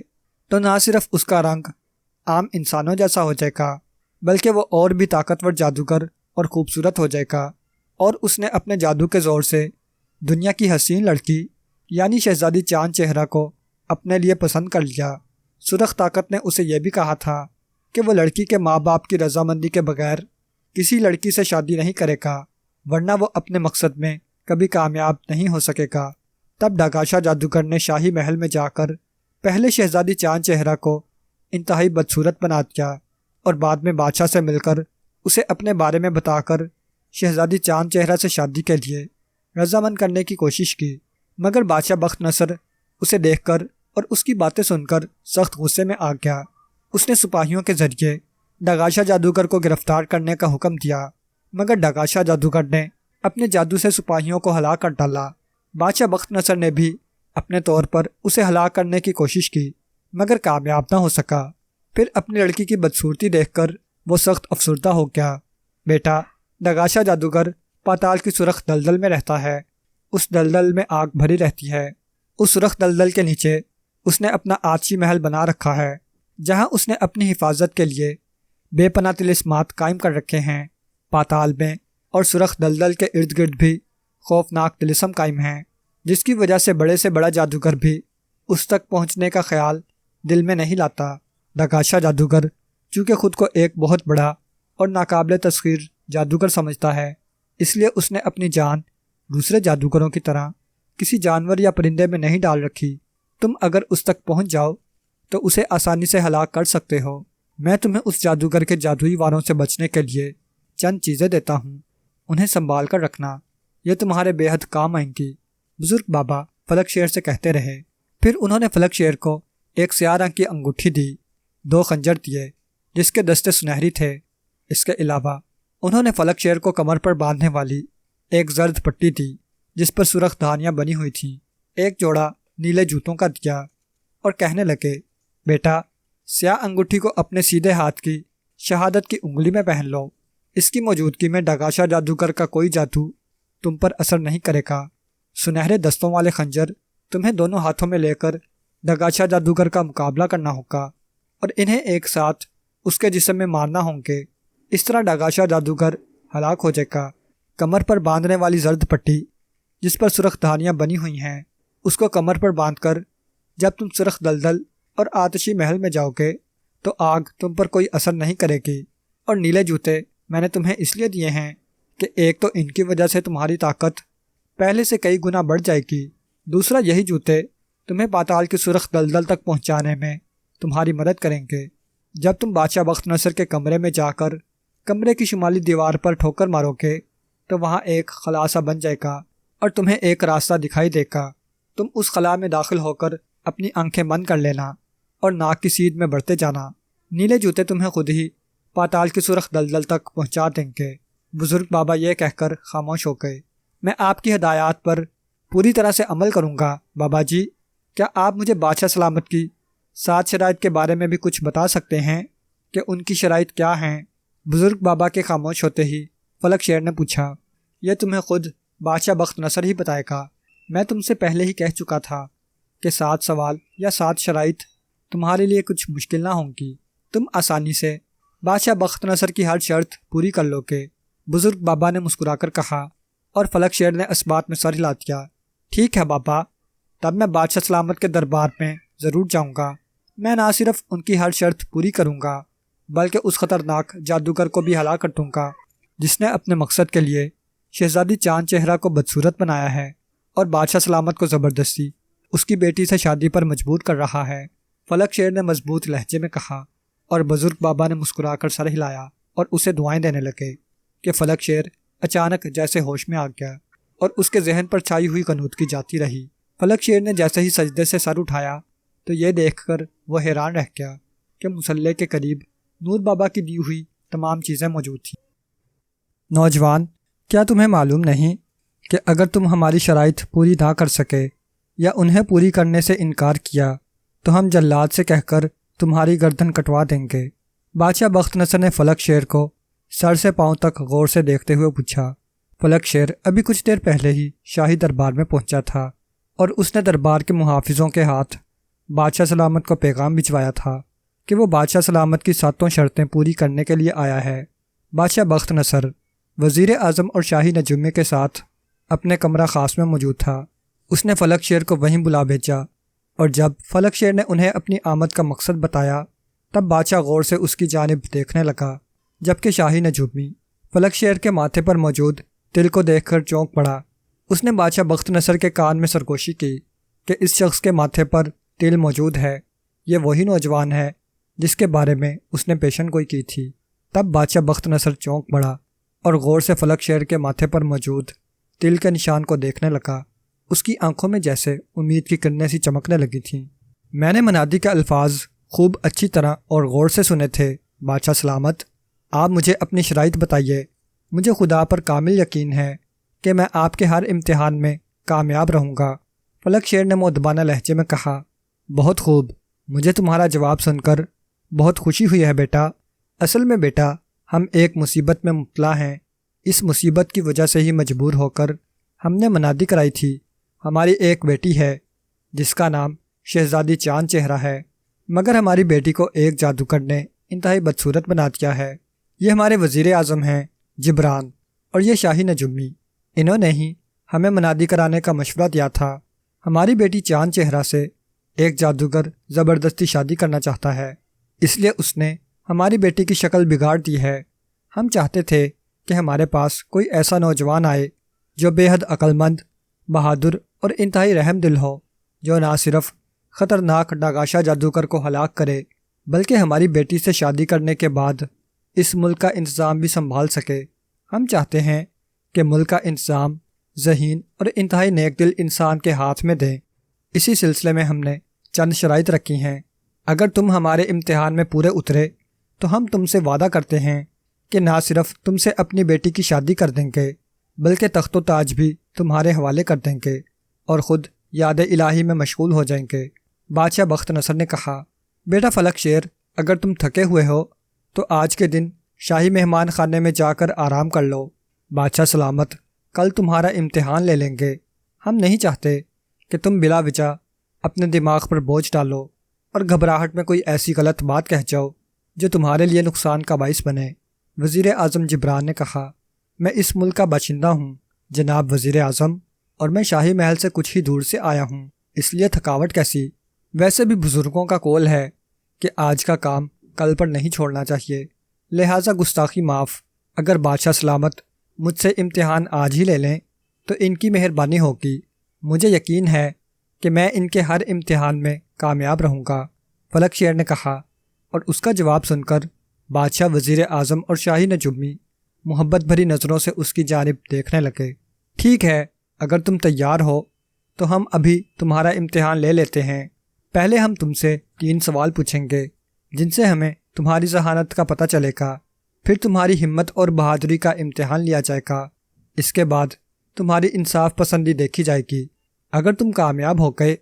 تو نہ صرف اس کا رنگ عام انسانوں جیسا ہو جائے گا بلکہ وہ اور بھی طاقتور جادوگر اور خوبصورت ہو جائے گا۔ اور اس نے اپنے جادو کے زور سے دنیا کی حسین لڑکی یعنی شہزادی چاند چہرہ کو اپنے لیے پسند کر لیا۔ سرخ طاقت نے اسے یہ بھی کہا تھا کہ وہ لڑکی کے ماں باپ کی رضامندی کے بغیر کسی لڑکی سے شادی نہیں کرے گا، ورنہ وہ اپنے مقصد میں کبھی کامیاب نہیں ہو سکے گا۔ تب ڈاگاشا جادوگر نے شاہی محل میں جا کر پہلے شہزادی چاند چہرہ کو انتہائی بدصورت بنا دیا اور بعد میں بادشاہ سے مل کر اسے اپنے بارے میں بتا کر شہزادی چاند چہرہ سے شادی کے لیے رضامند کرنے کی کوشش کی، مگر بادشاہ بخت نصر اسے دیکھ کر اور اس کی باتیں سن کر سخت غصے میں آ گیا۔ اس نے سپاہیوں کے ذریعے ڈگاشا جادوگر کو گرفتار کرنے کا حکم دیا، مگر ڈگاشا جادوگر نے اپنے جادو سے سپاہیوں کو ہلاک کر ڈالا۔ بادشاہ بخت نصر نے بھی اپنے طور پر اسے ہلاک کرنے کی کوشش کی، مگر کامیاب نہ ہو سکا۔ پھر اپنی لڑکی کی بدصورتی دیکھ کر وہ سخت افسردہ ہو گیا۔ بیٹا، ڈگاشا جادوگر پاتال کی سرخ دلدل میں رہتا ہے۔ اس دلدل میں آگ بھری رہتی ہے۔ اس سرخ دلدل کے نیچے اس نے اپنا آتشی محل بنا رکھا ہے، جہاں اس نے اپنی حفاظت کے لیے بے پناہ طلسمات قائم کر رکھے ہیں۔ پاتال میں اور سرخ دلدل کے ارد گرد بھی خوفناک طلسم قائم ہیں، جس کی وجہ سے بڑا جادوگر بھی اس تک پہنچنے کا خیال دل میں نہیں لاتا۔ ڈگاشا جادوگر چونکہ خود کو ایک بہت بڑا اور ناقابل تسخیر جادوگر سمجھتا ہے، اس لیے اس نے اپنی جان دوسرے جادوگروں کی طرح کسی جانور یا پرندے میں نہیں ڈال رکھی۔ تم اگر اس تک پہنچ جاؤ تو اسے آسانی سے ہلاک کر سکتے ہو۔ میں تمہیں اس جادوگر کے جادوئی واروں سے بچنے کے لیے چند چیزیں دیتا ہوں، انہیں سنبھال کر رکھنا، یہ تمہارے بے حد کام آئیں گی، بزرگ بابا فلک شیر سے کہتے رہے۔ پھر انہوں نے فلک شیر کو ایک سیاہ رنگ کی انگوٹھی دی، 2 خنجر دیے جس کے دستے سنہری تھے۔ اس کے علاوہ انہوں نے فلک شیر کو کمر پر باندھنے والی ایک زرد پٹی دی جس پر سرخ دھاریاں بنی ہوئی تھیں، ایک جوڑا نیلے جوتوں کا دیا اور کہنے لگے، بیٹا، سیاہ انگوٹھی کو اپنے سیدھے ہاتھ کی شہادت کی انگلی میں پہن لو۔ اس کی موجودگی میں ڈگاشا جادوگر کا کوئی جادو تم پر اثر نہیں کرے گا۔ سنہرے دستوں والے خنجر تمہیں دونوں ہاتھوں میں لے کر ڈگاشا جادوگر کا مقابلہ کرنا ہوگا اور انہیں ایک ساتھ اس کے جسم میں مارنا ہوں گے۔ اس طرح ڈگاشا جادوگر ہلاک ہو جائے گا۔ کمر پر باندھنے والی زرد پٹی جس پر سرخ دھاریاں بنی ہوئی ہیں، اس کو کمر پر باندھ کر جب تم سرخ دلدل اور آتشی محل میں جاؤ گے تو آگ تم پر کوئی اثر نہیں کرے گی۔ اور نیلے جوتے میں نے تمہیں اس لیے دیے ہیں کہ ایک تو ان کی وجہ سے تمہاری طاقت پہلے سے کئی گنا بڑھ جائے گی، دوسرا یہی جوتے تمہیں پاتال کی سرخ دلدل تک پہنچانے میں تمہاری مدد کریں گے۔ جب تم بادشاہ بخت نصر کے کمرے میں جا کر کمرے کی شمالی دیوار پر ٹھوکر مارو گے تو وہاں ایک خلا سا بن جائے گا اور تمہیں ایک راستہ دکھائی دے گا۔ تم اس خلا میں داخل ہو کر اپنی آنکھیں بند کر لینا اور ناک کی سیدھ میں بڑھتے جانا۔ نیلے جوتے تمہیں خود ہی پاتال کی سرخ دلدل تک پہنچا دیں گے۔ بزرگ بابا یہ کہہ کر خاموش ہو گئے۔ میں آپ کی ہدایات پر پوری طرح سے عمل کروں گا بابا جی۔ کیا آپ مجھے بادشاہ سلامت کی 7 شرائط کے بارے میں بھی کچھ بتا سکتے ہیں کہ ان کی شرائط کیا ہیں؟ بزرگ بابا کے خاموش ہوتے ہی فلک شیر نے پوچھا، یہ تمہیں خود بادشاہ بخت نصر ہی بتائے گا۔ میں تم سے پہلے ہی کہہ چکا تھا کہ 7 سوال یا 7 شرائط تمہارے لیے کچھ مشکل نہ ہوں گی، تم آسانی سے بادشاہ بخت نصر کی ہر شرط پوری کر لو گے۔ بزرگ بابا نے مسکرا کر کہا اور فلک شیر نے اس بات میں سر ہلا دیا۔ ٹھیک ہے بابا، تب میں بادشاہ سلامت کے دربار میں ضرور جاؤں گا۔ میں نہ صرف ان کی ہر شرط پوری کروں گا بلکہ اس خطرناک جادوگر کو بھی ہلاک کر دوں گا جس نے اپنے مقصد کے لیے شہزادی چاند چہرہ کو بدصورت بنایا ہے اور بادشاہ سلامت کو زبردستی اس کی بیٹی سے شادی پر مجبور کر رہا ہے۔ فلک شیر نے مضبوط لہجے میں کہا اور بزرگ بابا نے مسکرا کر سر ہلایا اور اسے دعائیں دینے لگے کہ فلک شیر اچانک جیسے ہوش میں آ گیا اور اس کے ذہن پر چھائی ہوئی کنودگی جاتی رہی۔ فلک شیر نے جیسے ہی سجدے سے سر اٹھایا تو یہ دیکھ کر وہ حیران رہ گیا کہ مصلے کے قریب نور بابا کی دی ہوئی تمام چیزیں موجود تھیں۔ نوجوان، کیا تمہیں معلوم نہیں کہ اگر تم ہماری شرائط پوری نہ کر سکے یا انہیں پوری کرنے سے انکار کیا تو ہم جلاد سے کہہ کر تمہاری گردن کٹوا دیں گے؟ بادشاہ بخت نصر نے فلک شیر کو سر سے پاؤں تک غور سے دیکھتے ہوئے پوچھا۔ فلک شیر ابھی کچھ دیر پہلے ہی شاہی دربار میں پہنچا تھا اور اس نے دربار کے محافظوں کے ہاتھ بادشاہ سلامت کو پیغام بھجوایا تھا کہ وہ بادشاہ سلامت کی 7 شرطیں پوری کرنے کے لیے آیا ہے۔ بادشاہ بخت نصر وزیر اعظم اور شاہی نجومی کے ساتھ اپنے کمرہ خاص میں موجود تھا۔ اس نے فلک شیر کو وہیں بلا بھیجا اور جب فلک شیر نے انہیں اپنی آمد کا مقصد بتایا تب بادشاہ غور سے اس کی جانب دیکھنے لگا، جبکہ شاہی نجومی فلک شیر کے ماتھے پر موجود تل کو دیکھ کر چونک پڑا۔ اس نے بادشاہ بخت نصر کے کان میں سرگوشی کی کہ اس شخص کے ماتھے پر تل موجود ہے، یہ وہی نوجوان ہے جس کے بارے میں اس نے پیشن گوئی کی تھی۔ تب بادشاہ بخت نصر چونک پڑا اور غور سے فلک شیر کے ماتھے پر موجود تل کے نشان کو دیکھنے لگا۔ اس کی آنکھوں میں جیسے امید کی کرنیں سی چمکنے لگی تھیں۔ میں نے منادی کے الفاظ خوب اچھی طرح اور غور سے سنے تھے۔ بادشاہ سلامت، آپ مجھے اپنی شرائط بتائیے۔ مجھے خدا پر کامل یقین ہے کہ میں آپ کے ہر امتحان میں کامیاب رہوں گا۔ فلک شیر نے مؤدبانہ لہجے میں کہا۔ بہت خوب، مجھے تمہارا جواب سن کر بہت خوشی ہوئی ہے بیٹا۔ اصل میں بیٹا، ہم ایک مصیبت میں مبتلا ہیں۔ اس مصیبت کی وجہ سے ہی مجبور ہو کر ہم نے منادی کرائی تھی۔ ہماری ایک بیٹی ہے جس کا نام شہزادی چاند چہرہ ہے، مگر ہماری بیٹی کو ایک جادوگر نے انتہائی بدصورت بنا دیا ہے۔ یہ ہمارے وزیر اعظم ہیں جبران، اور یہ شاہی نجومی، انہوں نے ہی ہمیں منادی کرانے کا مشورہ دیا تھا۔ ہماری بیٹی چاند چہرہ سے ایک جادوگر زبردستی شادی کرنا چاہتا ہے، اس لیے اس نے ہماری بیٹی کی شکل بگاڑ دی ہے۔ ہم چاہتے تھے کہ ہمارے پاس کوئی ایسا نوجوان آئے جو بے حد عقل مند، بہادر اور انتہائی رحم دل ہو، جو نہ صرف خطرناک ڈاگاشا جادوگر کو ہلاک کرے بلکہ ہماری بیٹی سے شادی کرنے کے بعد اس ملک کا انتظام بھی سنبھال سکے۔ ہم چاہتے ہیں کہ ملک کا انتظام ذہین اور انتہائی نیک دل انسان کے ہاتھ میں دیں۔ اسی سلسلے میں ہم نے چند شرائط رکھی ہیں۔ اگر تم ہمارے امتحان میں پورے اترے تو ہم تم سے وعدہ کرتے ہیں کہ نہ صرف تم سے اپنی بیٹی کی شادی کر دیں گے بلکہ تخت و تاج بھی تمہارے حوالے کر دیں گے اور خود یاد الہی میں مشغول ہو جائیں گے۔ بادشاہ بخت نصر نے کہا، بیٹا فلک شیر، اگر تم تھکے ہوئے ہو تو آج کے دن شاہی مہمان خانے میں جا کر آرام کر لو۔ بادشاہ سلامت، کل تمہارا امتحان لے لیں گے۔ ہم نہیں چاہتے کہ تم بلا وجہ اپنے دماغ پر بوجھ ڈالو اور گھبراہٹ میں کوئی ایسی غلط بات کہہ جاؤ جو تمہارے لیے نقصان کا باعث بنے۔ وزیر اعظم جبران نے کہا، میں اس ملک کا باشندہ ہوں جناب وزیر اعظم، اور میں شاہی محل سے کچھ ہی دور سے آیا ہوں، اس لیے تھکاوٹ کیسی؟ ویسے بھی بزرگوں کا قول ہے کہ آج کا کام کل پر نہیں چھوڑنا چاہیے، لہٰذا گستاخی معاف۔ اگر بادشاہ سلامت مجھ سے امتحان آج ہی لے لیں تو ان کی مہربانی ہوگی۔ مجھے یقین ہے کہ میں ان کے ہر امتحان میں کامیاب رہوں گا، فلک شیر نے کہا، اور اس کا جواب سن کر بادشاہ، وزیر اعظم اور شاہی نجومی محبت بھری نظروں سے اس کی جانب دیکھنے لگے۔ ٹھیک ہے، اگر تم تیار ہو تو ہم ابھی تمہارا امتحان لے لیتے ہیں۔ پہلے ہم تم سے 3 سوال پوچھیں گے جن سے ہمیں تمہاری ذہانت کا پتہ چلے گا، پھر تمہاری ہمت اور بہادری کا امتحان لیا جائے گا۔ اس کے بعد تمہاری انصاف پسندی دیکھی جائے گی۔ اگر تم کامیاب ہو گئے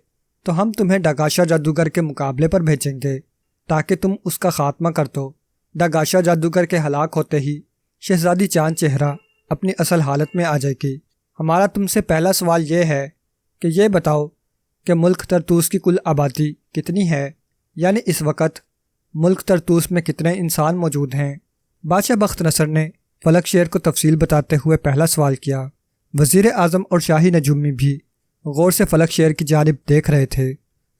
تو ہم تمہیں ڈاگاشا جادوگر کے مقابلے پر بھیجیں گے تاکہ تم اس کا خاتمہ کر دو۔ ڈاگاشا جادوگر کے ہلاک ہوتے ہی شہزادی چاند چہرہ اپنی اصل حالت میں آ جائے گی۔ ہمارا تم سے پہلا سوال یہ ہے کہ یہ بتاؤ کہ ملک طرطوس کی کل آبادی کتنی ہے، یعنی اس وقت ملک طرطوس میں کتنے انسان موجود ہیں؟ بادشاہ بخت نصر نے فلک شیر کو تفصیل بتاتے ہوئے پہلا سوال کیا۔ وزیر اعظم اور شاہی نجومی بھی غور سے فلک شیر کی جانب دیکھ رہے تھے۔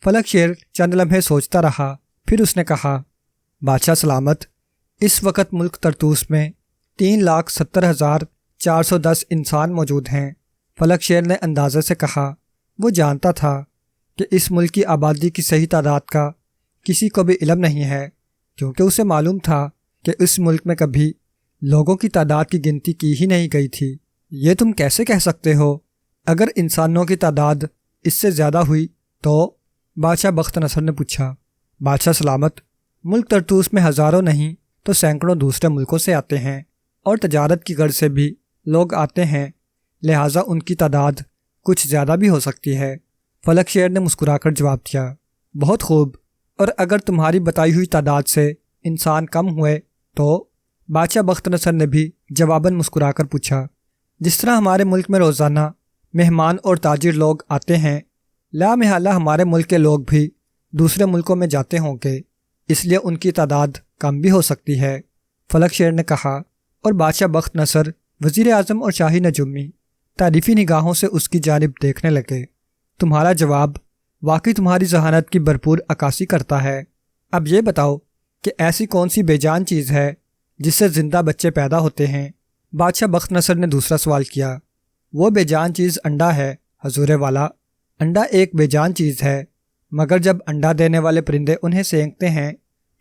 فلک شیر چند لمحے سوچتا رہا، پھر اس نے کہا، بادشاہ سلامت، اس وقت ملک طرطوس میں 3,70,410 انسان موجود ہیں۔ فلک شیر نے اندازے سے کہا۔ وہ جانتا تھا کہ اس ملک کی آبادی کی صحیح تعداد کا کسی کو بھی علم نہیں ہے، کیونکہ اسے معلوم تھا کہ اس ملک میں کبھی لوگوں کی تعداد کی گنتی کی ہی نہیں گئی تھی۔ یہ تم کیسے کہہ سکتے ہو؟ اگر انسانوں کی تعداد اس سے زیادہ ہوئی تو؟ بادشاہ بخت نصر نے پوچھا۔ بادشاہ سلامت، ملک طرطوس میں ہزاروں نہیں تو سینکڑوں دوسرے ملکوں سے آتے ہیں، اور تجارت کی غرض سے بھی لوگ آتے ہیں، لہٰذا ان کی تعداد کچھ زیادہ بھی ہو سکتی ہے۔ فلک شیر نے مسکرا کر جواب دیا، بہت خوب، اور اگر تمہاری بتائی ہوئی تعداد سے انسان کم ہوئے تو؟ بادشاہ بخت نصر نے بھی جواباً مسکرا کر پوچھا، جس طرح ہمارے ملک میں روزانہ مہمان اور تاجر لوگ آتے ہیں، لا محالہ ہمارے ملک کے لوگ بھی دوسرے ملکوں میں جاتے ہوں گے، اس لیے ان کی تعداد کم بھی ہو سکتی ہے، فلک شیر نے کہا، اور بادشاہ بخت نصر، وزیر اعظم اور شاہی نجومی تعریفی نگاہوں سے اس کی جانب دیکھنے لگے۔ تمہارا جواب واقعی تمہاری ذہانت کی بھرپور عکاسی کرتا ہے۔ اب یہ بتاؤ کہ ایسی کون سی بے جان چیز ہے جس سے زندہ بچے پیدا ہوتے ہیں؟ بادشاہ بخت نصر نے دوسرا سوال کیا۔ وہ بے جان چیز انڈا ہے حضور والا۔ انڈا ایک بے جان چیز ہے، مگر جب انڈا دینے والے پرندے انہیں سینکتے ہیں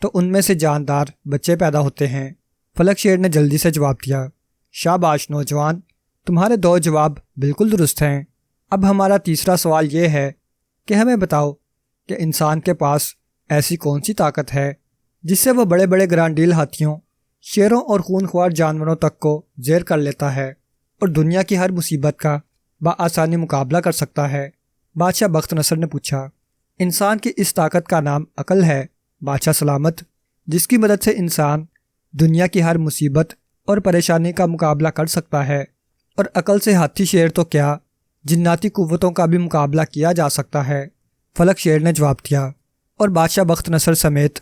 تو ان میں سے جاندار بچے پیدا ہوتے ہیں۔ فلک شیر نے جلدی سے جواب دیا، شاباش نوجوان، تمہارے 2 جواب بالکل درست ہیں۔ اب ہمارا تیسرا سوال یہ ہے کہ ہمیں بتاؤ کہ انسان کے پاس ایسی کون سی طاقت ہے جس سے وہ بڑے بڑے گرانڈیل ہاتھیوں، شیروں اور خونخوار جانوروں تک کو زیر کر لیتا ہے اور دنیا کی ہر مصیبت کا بآسانی مقابلہ کر سکتا ہے؟ بادشاہ بخت نصر نے پوچھا۔ انسان کی اس طاقت کا نام عقل ہے بادشاہ سلامت، جس کی مدد سے انسان دنیا کی ہر مصیبت اور پریشانی کا مقابلہ کر سکتا ہے، اور عقل سے ہاتھی شیر تو کیا جناتی قوتوں کا بھی مقابلہ کیا جا سکتا ہے، فلک شیر نے جواب دیا۔ اور بادشاہ بخت نصر سمیت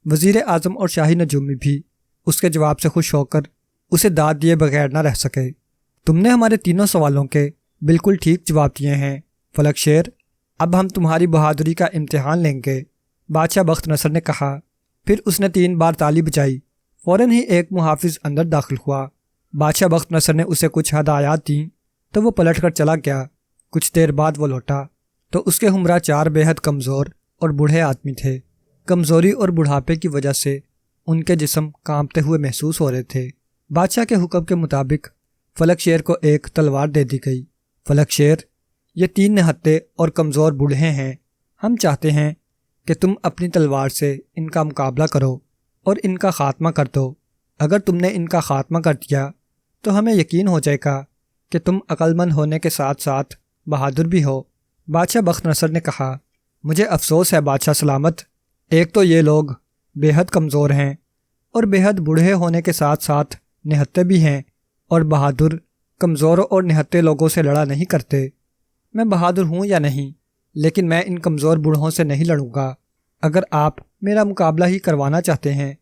وزیر اعظم اور شاہی نجومی بھی اس کے جواب سے خوش ہو کر اسے داد دیے بغیر نہ رہ سکے۔ تم نے ہمارے تینوں سوالوں کے بالکل ٹھیک جواب دیے ہیں فلک شیر، اب ہم تمہاری بہادری کا امتحان لیں گے، بادشاہ بخت نصر نے کہا۔ پھر اس نے 3 بار تالی بجائی۔ فوراً ہی ایک محافظ اندر داخل ہوا۔ بادشاہ بخت نصر نے اسے کچھ ہدایات دیں تو وہ پلٹ کر چلا گیا۔ کچھ دیر بعد وہ لوٹا تو اس کے ہمراہ 4 بے حد کمزور اور بوڑھے آدمی تھے۔ کمزوری اور بڑھاپے کی وجہ سے ان کے جسم کانپتے ہوئے محسوس ہو رہے تھے۔ بادشاہ کے حکم کے مطابق فلک شیر کو ایک تلوار دے دی گئی۔ فلک شیر، یہ 3 نہتے اور کمزور بوڑھے ہیں، ہم چاہتے ہیں کہ تم اپنی تلوار سے ان کا مقابلہ کرو اور ان کا خاتمہ کر دو۔ اگر تم نے ان کا خاتمہ کر دیا تو ہمیں یقین ہو جائے گا کہ تم عقل مند ہونے کے ساتھ ساتھ بہادر بھی ہو۔ بادشاہ بخت نصر نے کہا، مجھے افسوس ہے بادشاہ سلامت، ایک تو یہ لوگ بے حد کمزور ہیں اور بے حد بوڑھے ہونے کے ساتھ ساتھ نہتے بھی ہیں، اور بہادر کمزوروں اور نہتے لوگوں سے لڑا نہیں کرتے۔ میں بہادر ہوں یا نہیں، لیکن میں ان کمزور بوڑھوں سے نہیں لڑوں گا۔ اگر آپ میرا مقابلہ ہی کروانا چاہتے ہیں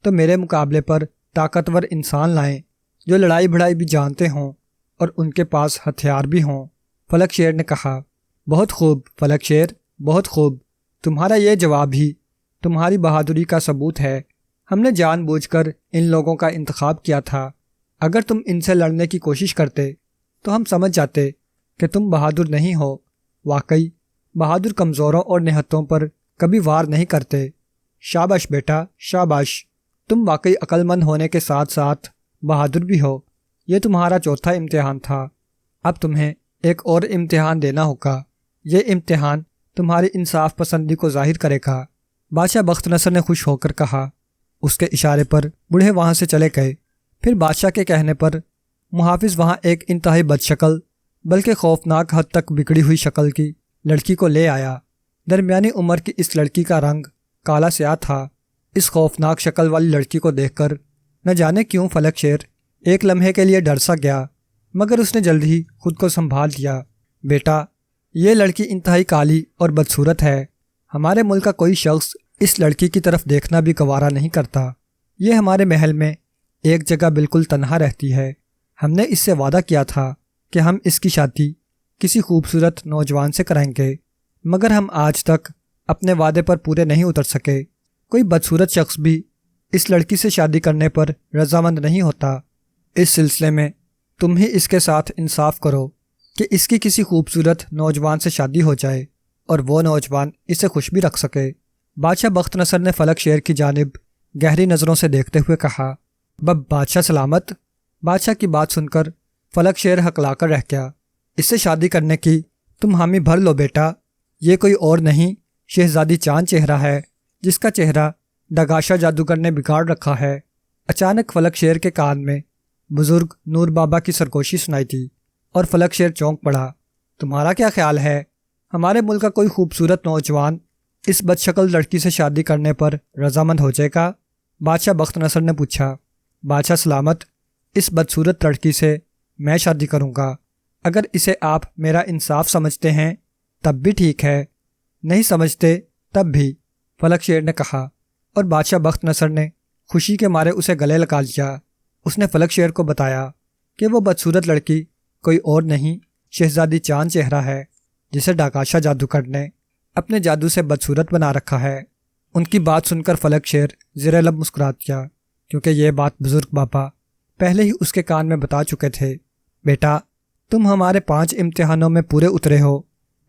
تو میرے مقابلے پر طاقتور انسان لائیں جو لڑائی بھڑائی بھی جانتے ہوں اور ان کے پاس ہتھیار بھی ہوں، فلک شیر نے کہا۔ بہت خوب فلک شیر، بہت خوب، تمہارا یہ جواب ہی تمہاری بہادری کا ثبوت ہے۔ ہم نے جان بوجھ کر ان لوگوں کا انتخاب کیا تھا۔ اگر تم ان سے لڑنے کی کوشش کرتے تو ہم سمجھ جاتے کہ تم بہادر نہیں ہو۔ واقعی بہادر کمزوروں اور نہتوں پر کبھی وار نہیں کرتے۔ شاباش بیٹا، شاباش، تم واقعی عقل مند ہونے کے ساتھ ساتھ بہادر بھی ہو۔ یہ تمہارا 4تھا امتحان تھا۔ اب تمہیں ایک اور امتحان دینا ہوگا۔ یہ امتحان تمہاری انصاف پسندی کو ظاہر کرے گا، بادشاہ بخت نصر نے خوش ہو کر کہا۔ اس کے اشارے پر بوڑھے وہاں سے چلے گئے۔ پھر بادشاہ کے کہنے پر محافظ وہاں ایک انتہائی بد شکل بلکہ خوفناک حد تک بگڑی ہوئی شکل کی لڑکی کو لے آیا۔ درمیانی عمر کی اس لڑکی کا رنگ کالا سیاہ تھا۔ اس خوفناک شکل والی لڑکی کو دیکھ کر نہ جانے کیوں فلک شیر ایک لمحے کے لیے ڈر سا گیا، مگر اس نے جلد ہی خود کو سنبھال لیا۔ بیٹا، یہ لڑکی انتہائی کالی اور بدصورت ہے۔ ہمارے ملک کا کوئی شخص اس لڑکی کی طرف دیکھنا بھی گوارا نہیں کرتا۔ یہ ہمارے محل میں ایک جگہ بالکل تنہا رہتی ہے۔ ہم نے اس سے وعدہ کیا تھا کہ ہم اس کی شادی کسی خوبصورت نوجوان سے کرائیں گے، مگر ہم آج تک اپنے وعدے پر پورے نہیں اتر سکے۔ کوئی بدصورت شخص بھی اس لڑکی سے شادی کرنے پر رضامند نہیں ہوتا۔ اس سلسلے میں تم ہی اس کے ساتھ انصاف کرو کہ اس کی کسی خوبصورت نوجوان سے شادی ہو جائے اور وہ نوجوان اسے خوش بھی رکھ سکے۔ بادشاہ بخت نصر نے فلک شیر کی جانب گہری نظروں سے دیکھتے ہوئے کہا، بادشاہ سلامت۔ بادشاہ کی بات سن کر فلک شیر ہکلا کر رہ گیا۔ اس سے شادی کرنے کی تم حامی بھر لو بیٹا، یہ کوئی اور نہیں شہزادی چاند چہرہ ہے، جس کا چہرہ ڈگاشا جادوگر نے بگاڑ رکھا ہے۔ اچانک فلک شیر کے کان میں بزرگ نور بابا کی سرگوشی سنائی دی اور فلک شیر چونک پڑا۔ تمہارا کیا خیال ہے، ہمارے ملک کا کوئی خوبصورت نوجوان اس بد شکل لڑکی سے شادی کرنے پر رضامند ہو جائے گا؟ بادشاہ بخت نصر نے پوچھا۔ بادشاہ سلامت، اس بدصورت لڑکی سے میں شادی کروں گا۔ اگر اسے آپ میرا انصاف سمجھتے ہیں تب بھی ٹھیک ہے، نہیں سمجھتے تب بھی، فلک شیر نے کہا، اور بادشاہ بخت نصر نے خوشی کے مارے اسے گلے لگا لیا۔ اس نے فلک شیر کو بتایا کہ وہ بدصورت لڑکی کوئی اور نہیں شہزادی چاند چہرہ ہے، جسے ڈاکاشا جادوگر نے اپنے جادو سے بدصورت بنا رکھا ہے۔ ان کی بات سن کر فلک شیر زیر لب مسکرا دیا، کیونکہ یہ بات بزرگ بابا پہلے ہی اس کے کان میں بتا چکے تھے۔ بیٹا، تم ہمارے 5 امتحانوں میں پورے اترے ہو،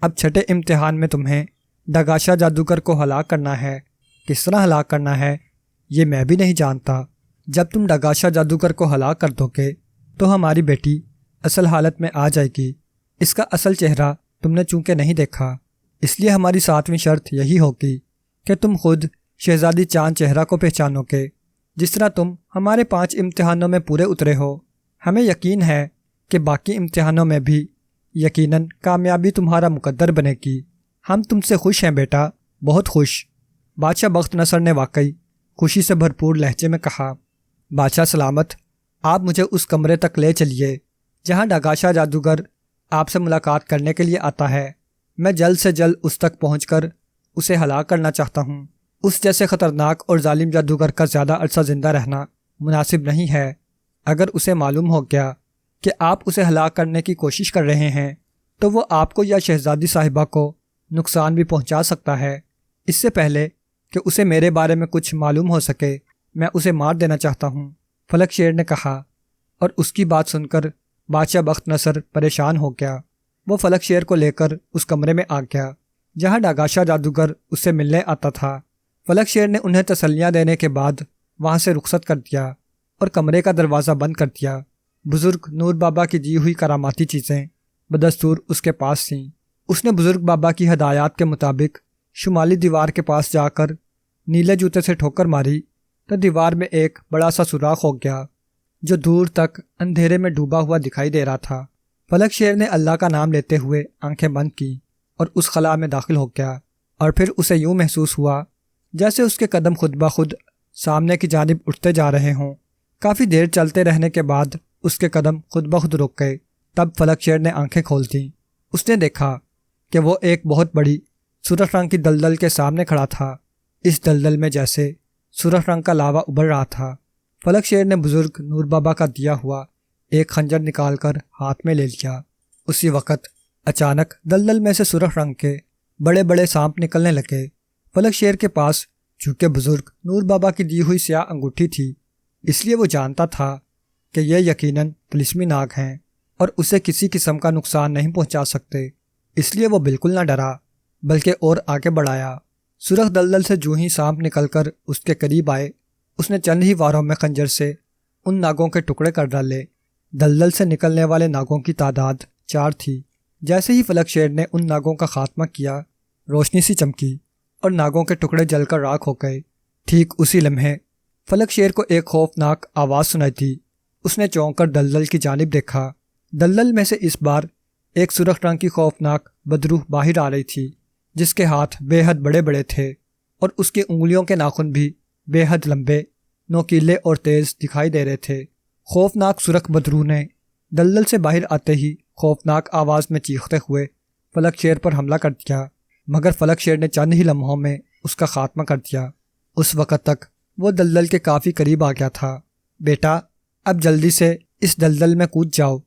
اب 6 امتحان میں تمہیں ڈگاشا جادوگر کو ہلاک کرنا ہے۔ کس طرح ہلاک کرنا ہے یہ میں بھی نہیں جانتا۔ جب تم ڈگاشا جادوگر کو ہلاک کر دو گے تو ہماری بیٹی اصل حالت میں آ جائے گی۔ اس کا اصل چہرہ تم نے چونکہ نہیں دیکھا، اس لیے ہماری 7ویں شرط یہی ہوگی کہ تم خود شہزادی چاند چہرہ کو پہچانو گے جس طرح تم ہمارے 5 امتحانوں میں پورے اترے ہو۔ ہمیں یقین ہے کہ باقی امتحانوں میں بھی یقیناً کامیابی تمہارا مقدر بنے گی۔ ہم تم سے خوش ہیں بیٹا، بہت خوش۔ بادشاہ بخت نصر نے واقعی خوشی سے بھرپور لہجے میں کہا، بادشاہ سلامت، آپ مجھے اس کمرے تک لے چلیے جہاں ڈاگاشا جادوگر آپ سے ملاقات کرنے کے لیے آتا ہے۔ میں جلد سے جلد اس تک پہنچ کر اسے ہلاک کرنا چاہتا ہوں۔ اس جیسے خطرناک اور ظالم جادوگر کا زیادہ عرصہ زندہ رہنا مناسب نہیں ہے۔ اگر اسے معلوم ہو گیا کہ آپ اسے ہلاک کرنے کی کوشش کر رہے ہیں تو وہ آپ کو یا شہزادی صاحبہ کو نقصان بھی پہنچا سکتا ہے۔ اس سے پہلے کہ اسے میرے بارے میں کچھ معلوم ہو سکے میں اسے مار دینا چاہتا ہوں، فلک شیر نے کہا، اور اس کی بات سن کر بادشاہ بخت نصر پریشان ہو گیا۔ وہ فلک شیر کو لے کر اس کمرے میں آ گیا جہاں ڈاگاشا جادوگر اس سے ملنے آتا تھا۔ فلک شیر نے انہیں تسلیاں دینے کے بعد وہاں سے رخصت کر دیا اور کمرے کا دروازہ بند کر دیا۔ بزرگ نور بابا کی دی ہوئی کراماتی چیزیں بدستور اس کے پاس تھیں۔ اس نے بزرگ بابا کی ہدایات کے مطابق شمالی دیوار کے پاس جا کر نیلے جوتے سے ٹھوکر ماری تو دیوار میں ایک بڑا سا سوراخ ہو گیا جو دور تک اندھیرے میں ڈوبا ہوا دکھائی دے رہا تھا۔ فلک شیر نے اللہ کا نام لیتے ہوئے آنکھیں بند کی اور اس خلا میں داخل ہو گیا، اور پھر اسے یوں محسوس ہوا جیسے اس کے قدم خود بخود سامنے کی جانب اٹھتے جا رہے ہوں۔ کافی دیر چلتے رہنے کے بعد اس کے قدم خود بخود رک گئے۔ تب فلک شیر نے آنکھیں کھول دیں۔ اس نے دیکھا کہ وہ ایک بہت بڑی سرخ رنگ کی دلدل کے سامنے کھڑا تھا۔ اس دلدل میں جیسے سرخ رنگ کا لاوا ابل رہا تھا۔ فلک شیر نے بزرگ نور بابا کا دیا ہوا ایک خنجر نکال کر ہاتھ میں لے لیا۔ اسی وقت اچانک دلدل میں سے سرخ رنگ کے بڑے بڑے سانپ نکلنے لگے۔ فلک شیر کے پاس چونکہ بزرگ نور بابا کی دی ہوئی سیاہ انگوٹھی تھی، اس لیے وہ جانتا تھا کہ یہ یقیناً طلسمی ناگ ہیں اور اسے کسی قسم کا نقصان نہیں پہنچا سکتے۔ اس لیے وہ بالکل نہ ڈرا بلکہ اور آگے بڑھایا۔ سرخ دلدل سے جو ہی سانپ نکل کر اس کے قریب آئے، اس نے چند ہی واروں میں خنجر سے ان ناگوں کے ٹکڑے کر ڈالے۔ دلدل سے نکلنے والے ناگوں کی تعداد 4 تھی۔ جیسے ہی فلک شیر نے ان ناگوں کا خاتمہ کیا، روشنی سی چمکی اور ناگوں کے ٹکڑے جل کر راکھ ہو گئے۔ ٹھیک اسی لمحے فلک شیر کو ایک خوفناک آواز سنائی تھی۔ اس نے چونک کر دلدل کی جانب دیکھا۔ دلدل میں سے اس بار ایک سرخ رنگ کی خوفناک بدروح باہر آ رہی تھی جس کے ہاتھ بے حد بڑے بڑے تھے اور اس کی انگلیوں کے ناخن بھی بے حد لمبے، نوکیلے اور تیز دکھائی دے رہے تھے۔ خوفناک سرخ بدروح نے دلدل سے باہر آتے ہی خوفناک آواز میں چیختے ہوئے فلک شیر پر حملہ کر دیا، مگر فلک شیر نے چند ہی لمحوں میں اس کا خاتمہ کر دیا۔ اس وقت تک وہ دلدل کے کافی قریب آ گیا تھا۔ بیٹا، اب جلدی سے اس دلدل میں کود جاؤ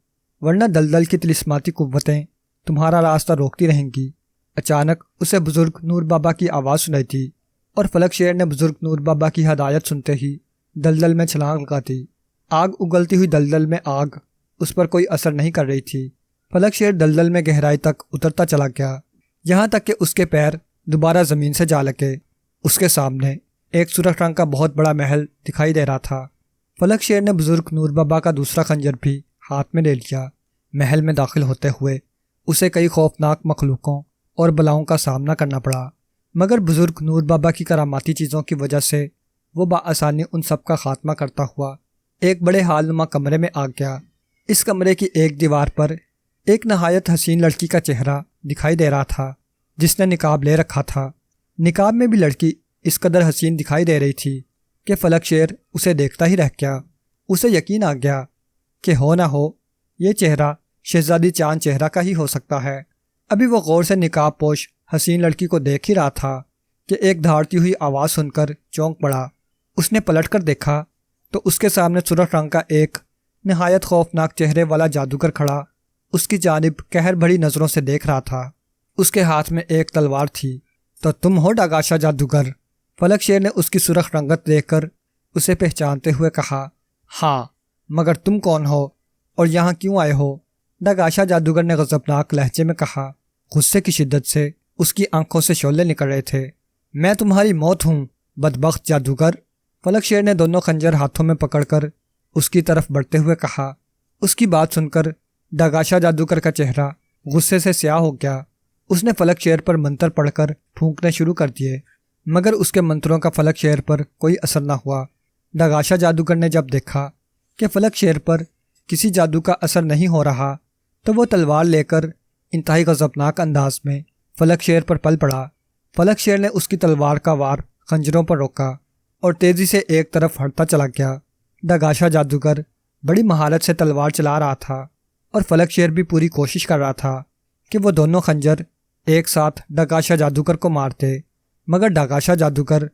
ورنہ دلدل کی طلسماتی قوتیں تمہارا راستہ روکتی رہیں گی۔ اچانک اسے بزرگ نور بابا کی آواز سنائی تھی اور فلک شیر نے بزرگ نور بابا کی ہدایت سنتے ہی دلدل میں چھلانگ لگا دی۔ آگ اگلتی ہوئی دلدل میں آگ اس پر کوئی اثر نہیں کر رہی تھی۔ فلک شیر دلدل میں گہرائی تک اترتا چلا گیا یہاں تک کہ اس کے پیر دوبارہ زمین سے جا لگے۔ اس کے سامنے ایک سرخ رنگ کا بہت بڑا محل دکھائی دے رہا تھا۔ فلک شیر نے بزرگ نور بابا کا دوسرا خنجر بھی ہاتھ میں لے لیا۔ محل میں داخل ہوتے ہوئے اسے کئی خوفناک مخلوقوں اور بلاؤں کا سامنا کرنا پڑا، مگر بزرگ نور بابا کی کراماتی چیزوں کی وجہ سے وہ بآسانی ان سب کا خاتمہ کرتا ہوا ایک بڑے حال نما کمرے میں آ گیا۔ اس کمرے کی ایک دیوار پر ایک نہایت حسین لڑکی کا چہرہ دکھائی دے رہا تھا جس نے نقاب لے رکھا تھا۔ نقاب میں بھی لڑکی اس قدر حسین دکھائی دے رہی تھی کہ فلک شیر اسے دیکھتا ہی رہ گیا۔ اسے یقین آ گیا کہ ہو نہ ہو یہ چہرہ شہزادی چاند چہرہ کا ہی ہو سکتا ہے۔ ابھی وہ غور سے نقاب پوش حسین لڑکی کو دیکھ ہی رہا تھا کہ ایک دھاڑتی ہوئی آواز سن کر چونک پڑا۔ اس نے پلٹ کر دیکھا تو اس کے سامنے سرخ رنگ کا ایک نہایت خوفناک چہرے والا جادوگر کھڑا اس کی جانب قہر بھری نظروں سے دیکھ رہا تھا۔ اس کے ہاتھ میں ایک تلوار تھی۔ تو تم ہو ڈاگاشا جادوگر؟ فلک شیر نے اس کی سرخ رنگت دیکھ کر اسے پہچانتے ہوئے کہا، ہاں، مگر تم کون ہو اور یہاں کیوں آئے ہو؟ ڈاگاشا جادوگر نے غضبناک لہجے میں کہا۔ غصے کی شدت سے اس کی آنکھوں سے شعلے نکل رہے تھے۔ میں تمہاری موت ہوں، بدبخت جادوگر۔ فلک شیر نے دونوں خنجر ہاتھوں میں پکڑ کر اس کی طرف بڑھتے ہوئے کہا۔ اس کی بات سن کر ڈاگاشا جادوگر کا چہرہ غصے سے سیاہ ہو گیا۔ اس نے فلک شیر پر منتر پڑھ کر پھونکنے شروع کر دیے، مگر اس کے منتروں کا فلک شیر پر کوئی اثر نہ ہوا۔ ڈاگاشا جادوگر نے جب دیکھا کہ فلک شیر پر کسی جادو کا اثر نہیں ہو رہا تو وہ تلوار لے کر انتہائی غضبناک انداز میں فلک شیر پر پل پڑا۔ فلک شیر نے اس کی تلوار کا وار خنجروں پر روکا اور تیزی سے ایک طرف ہٹتا چلا گیا۔ ڈاگاشا جادوگر بڑی مہارت سے تلوار چلا رہا تھا اور فلک شیر بھی پوری کوشش کر رہا تھا کہ وہ دونوں خنجر ایک ساتھ ڈاگاشا جادوگر کو مارتے، مگر ڈاگاشا جادوگر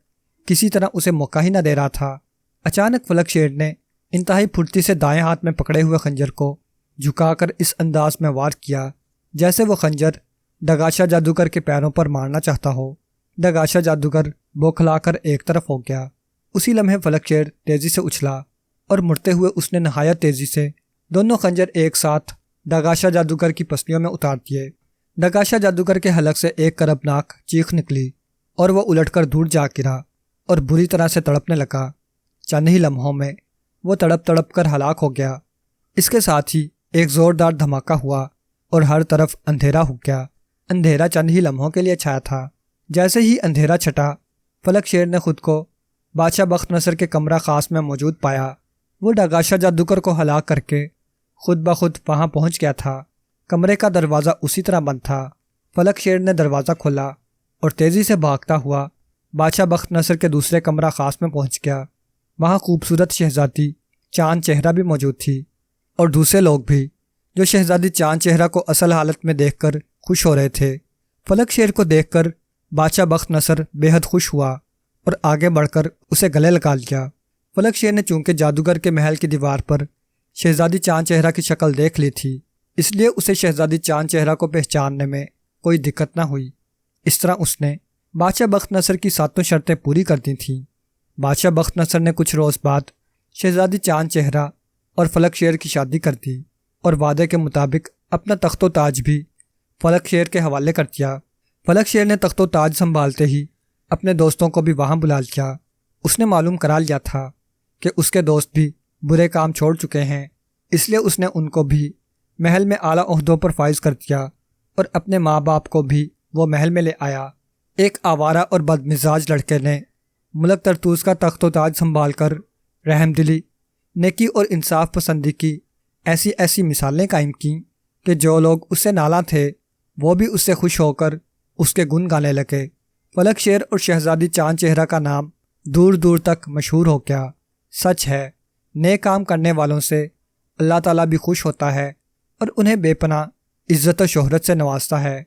کسی طرح اسے موقع ہی نہ دے رہا تھا۔ اچانک فلک شیر نے انتہائی پھرتی سے دائیں ہاتھ میں پکڑے ہوئے خنجر کو جھکا کر اس انداز میں وار کیا جیسے وہ خنجر ڈاگاشا جادوگر کے پیروں پر مارنا چاہتا ہو۔ ڈاگاشا جادوگر بوکھلا کر ایک طرف ہو گیا۔ اسی لمحے فلک شیر تیزی سے اچھلا اور مڑتے ہوئے اس نے نہایت تیزی سے دونوں خنجر ایک ساتھ ڈاگاشا جادوگر کی پسلیوں میں اتار دیے۔ ڈاگاشا جادوگر کے حلق سے ایک کربناک چیخ نکلی اور وہ الٹ کر دور جا گرا اور بری طرح سے تڑپنے لگا۔ چند ہی لمحوں میں وہ تڑپ تڑپ کر ہلاک ہو گیا۔ اس کے ساتھ ہی ایک زوردار دھماکہ ہوا اور ہر طرف اندھیرا ہو گیا۔ اندھیرا چند ہی لمحوں کے لیے چھایا تھا۔ جیسے ہی اندھیرا چھٹا، فلک شیر نے خود کو بادشاہ بخت نصر کے کمرہ خاص میں موجود پایا۔ وہ ڈاگاشا جادوگر کو ہلاک کر کے خود بخود وہاں پہنچ گیا تھا۔ کمرے کا دروازہ اسی طرح بند تھا۔ فلک شیر نے دروازہ کھولا اور تیزی سے بھاگتا ہوا بادشاہ بخت نصر کے دوسرے کمرہ خاص میں پہنچ گیا۔ وہاں خوبصورت شہزادی چاند چہرہ بھی موجود تھی اور دوسرے لوگ بھی جو شہزادی چاند چہرہ کو اصل حالت میں دیکھ کر خوش ہو رہے تھے۔ فلک شیر کو دیکھ کر بادشاہ بخت نصر بے حد خوش ہوا اور آگے بڑھ کر اسے گلے لگا لیا۔ فلک شیر نے چونکہ جادوگر کے محل کی دیوار پر شہزادی چاند چہرہ کی شکل دیکھ لی تھی، اس لیے اسے شہزادی چاند چہرہ کو پہچاننے میں کوئی دقت نہ ہوئی۔ اس طرح اس نے بادشاہ بخت نصر کی 7 شرطیں پوری کر دی تھیں۔ بادشاہ بخت نصر نے کچھ روز بعد شہزادی چاند چہرہ اور فلک شیر کی شادی کر دی اور وعدے کے مطابق اپنا تخت و تاج بھی فلک شیر کے حوالے کر دیا۔ فلک شیر نے تخت و تاج سنبھالتے ہی اپنے دوستوں کو بھی وہاں بلا لیا۔ اس نے معلوم کرا لیا تھا کہ اس کے دوست بھی برے کام چھوڑ چکے ہیں، اس لیے اس نے ان کو بھی محل میں اعلیٰ عہدوں پر فائز کر دیا اور اپنے ماں باپ کو بھی وہ محل میں لے آیا۔ ایک آوارہ اور بدمزاج لڑکے نے ملک ترتوس کا تخت و تاج سنبھال کر رحم دلی، نیکی اور انصاف پسندی کی ایسی مثالیں قائم کیں کہ جو لوگ اس سے نالاں تھے وہ بھی اس سے خوش ہو کر اس کے گن گانے لگے۔ فلک شیر اور شہزادی چاند چہرہ کا نام دور دور تک مشہور ہو گیا۔ سچ ہے، نیک کام کرنے والوں سے اللہ تعالیٰ بھی خوش ہوتا ہے اور انہیں بے پناہ عزت و شہرت سے نوازتا ہے۔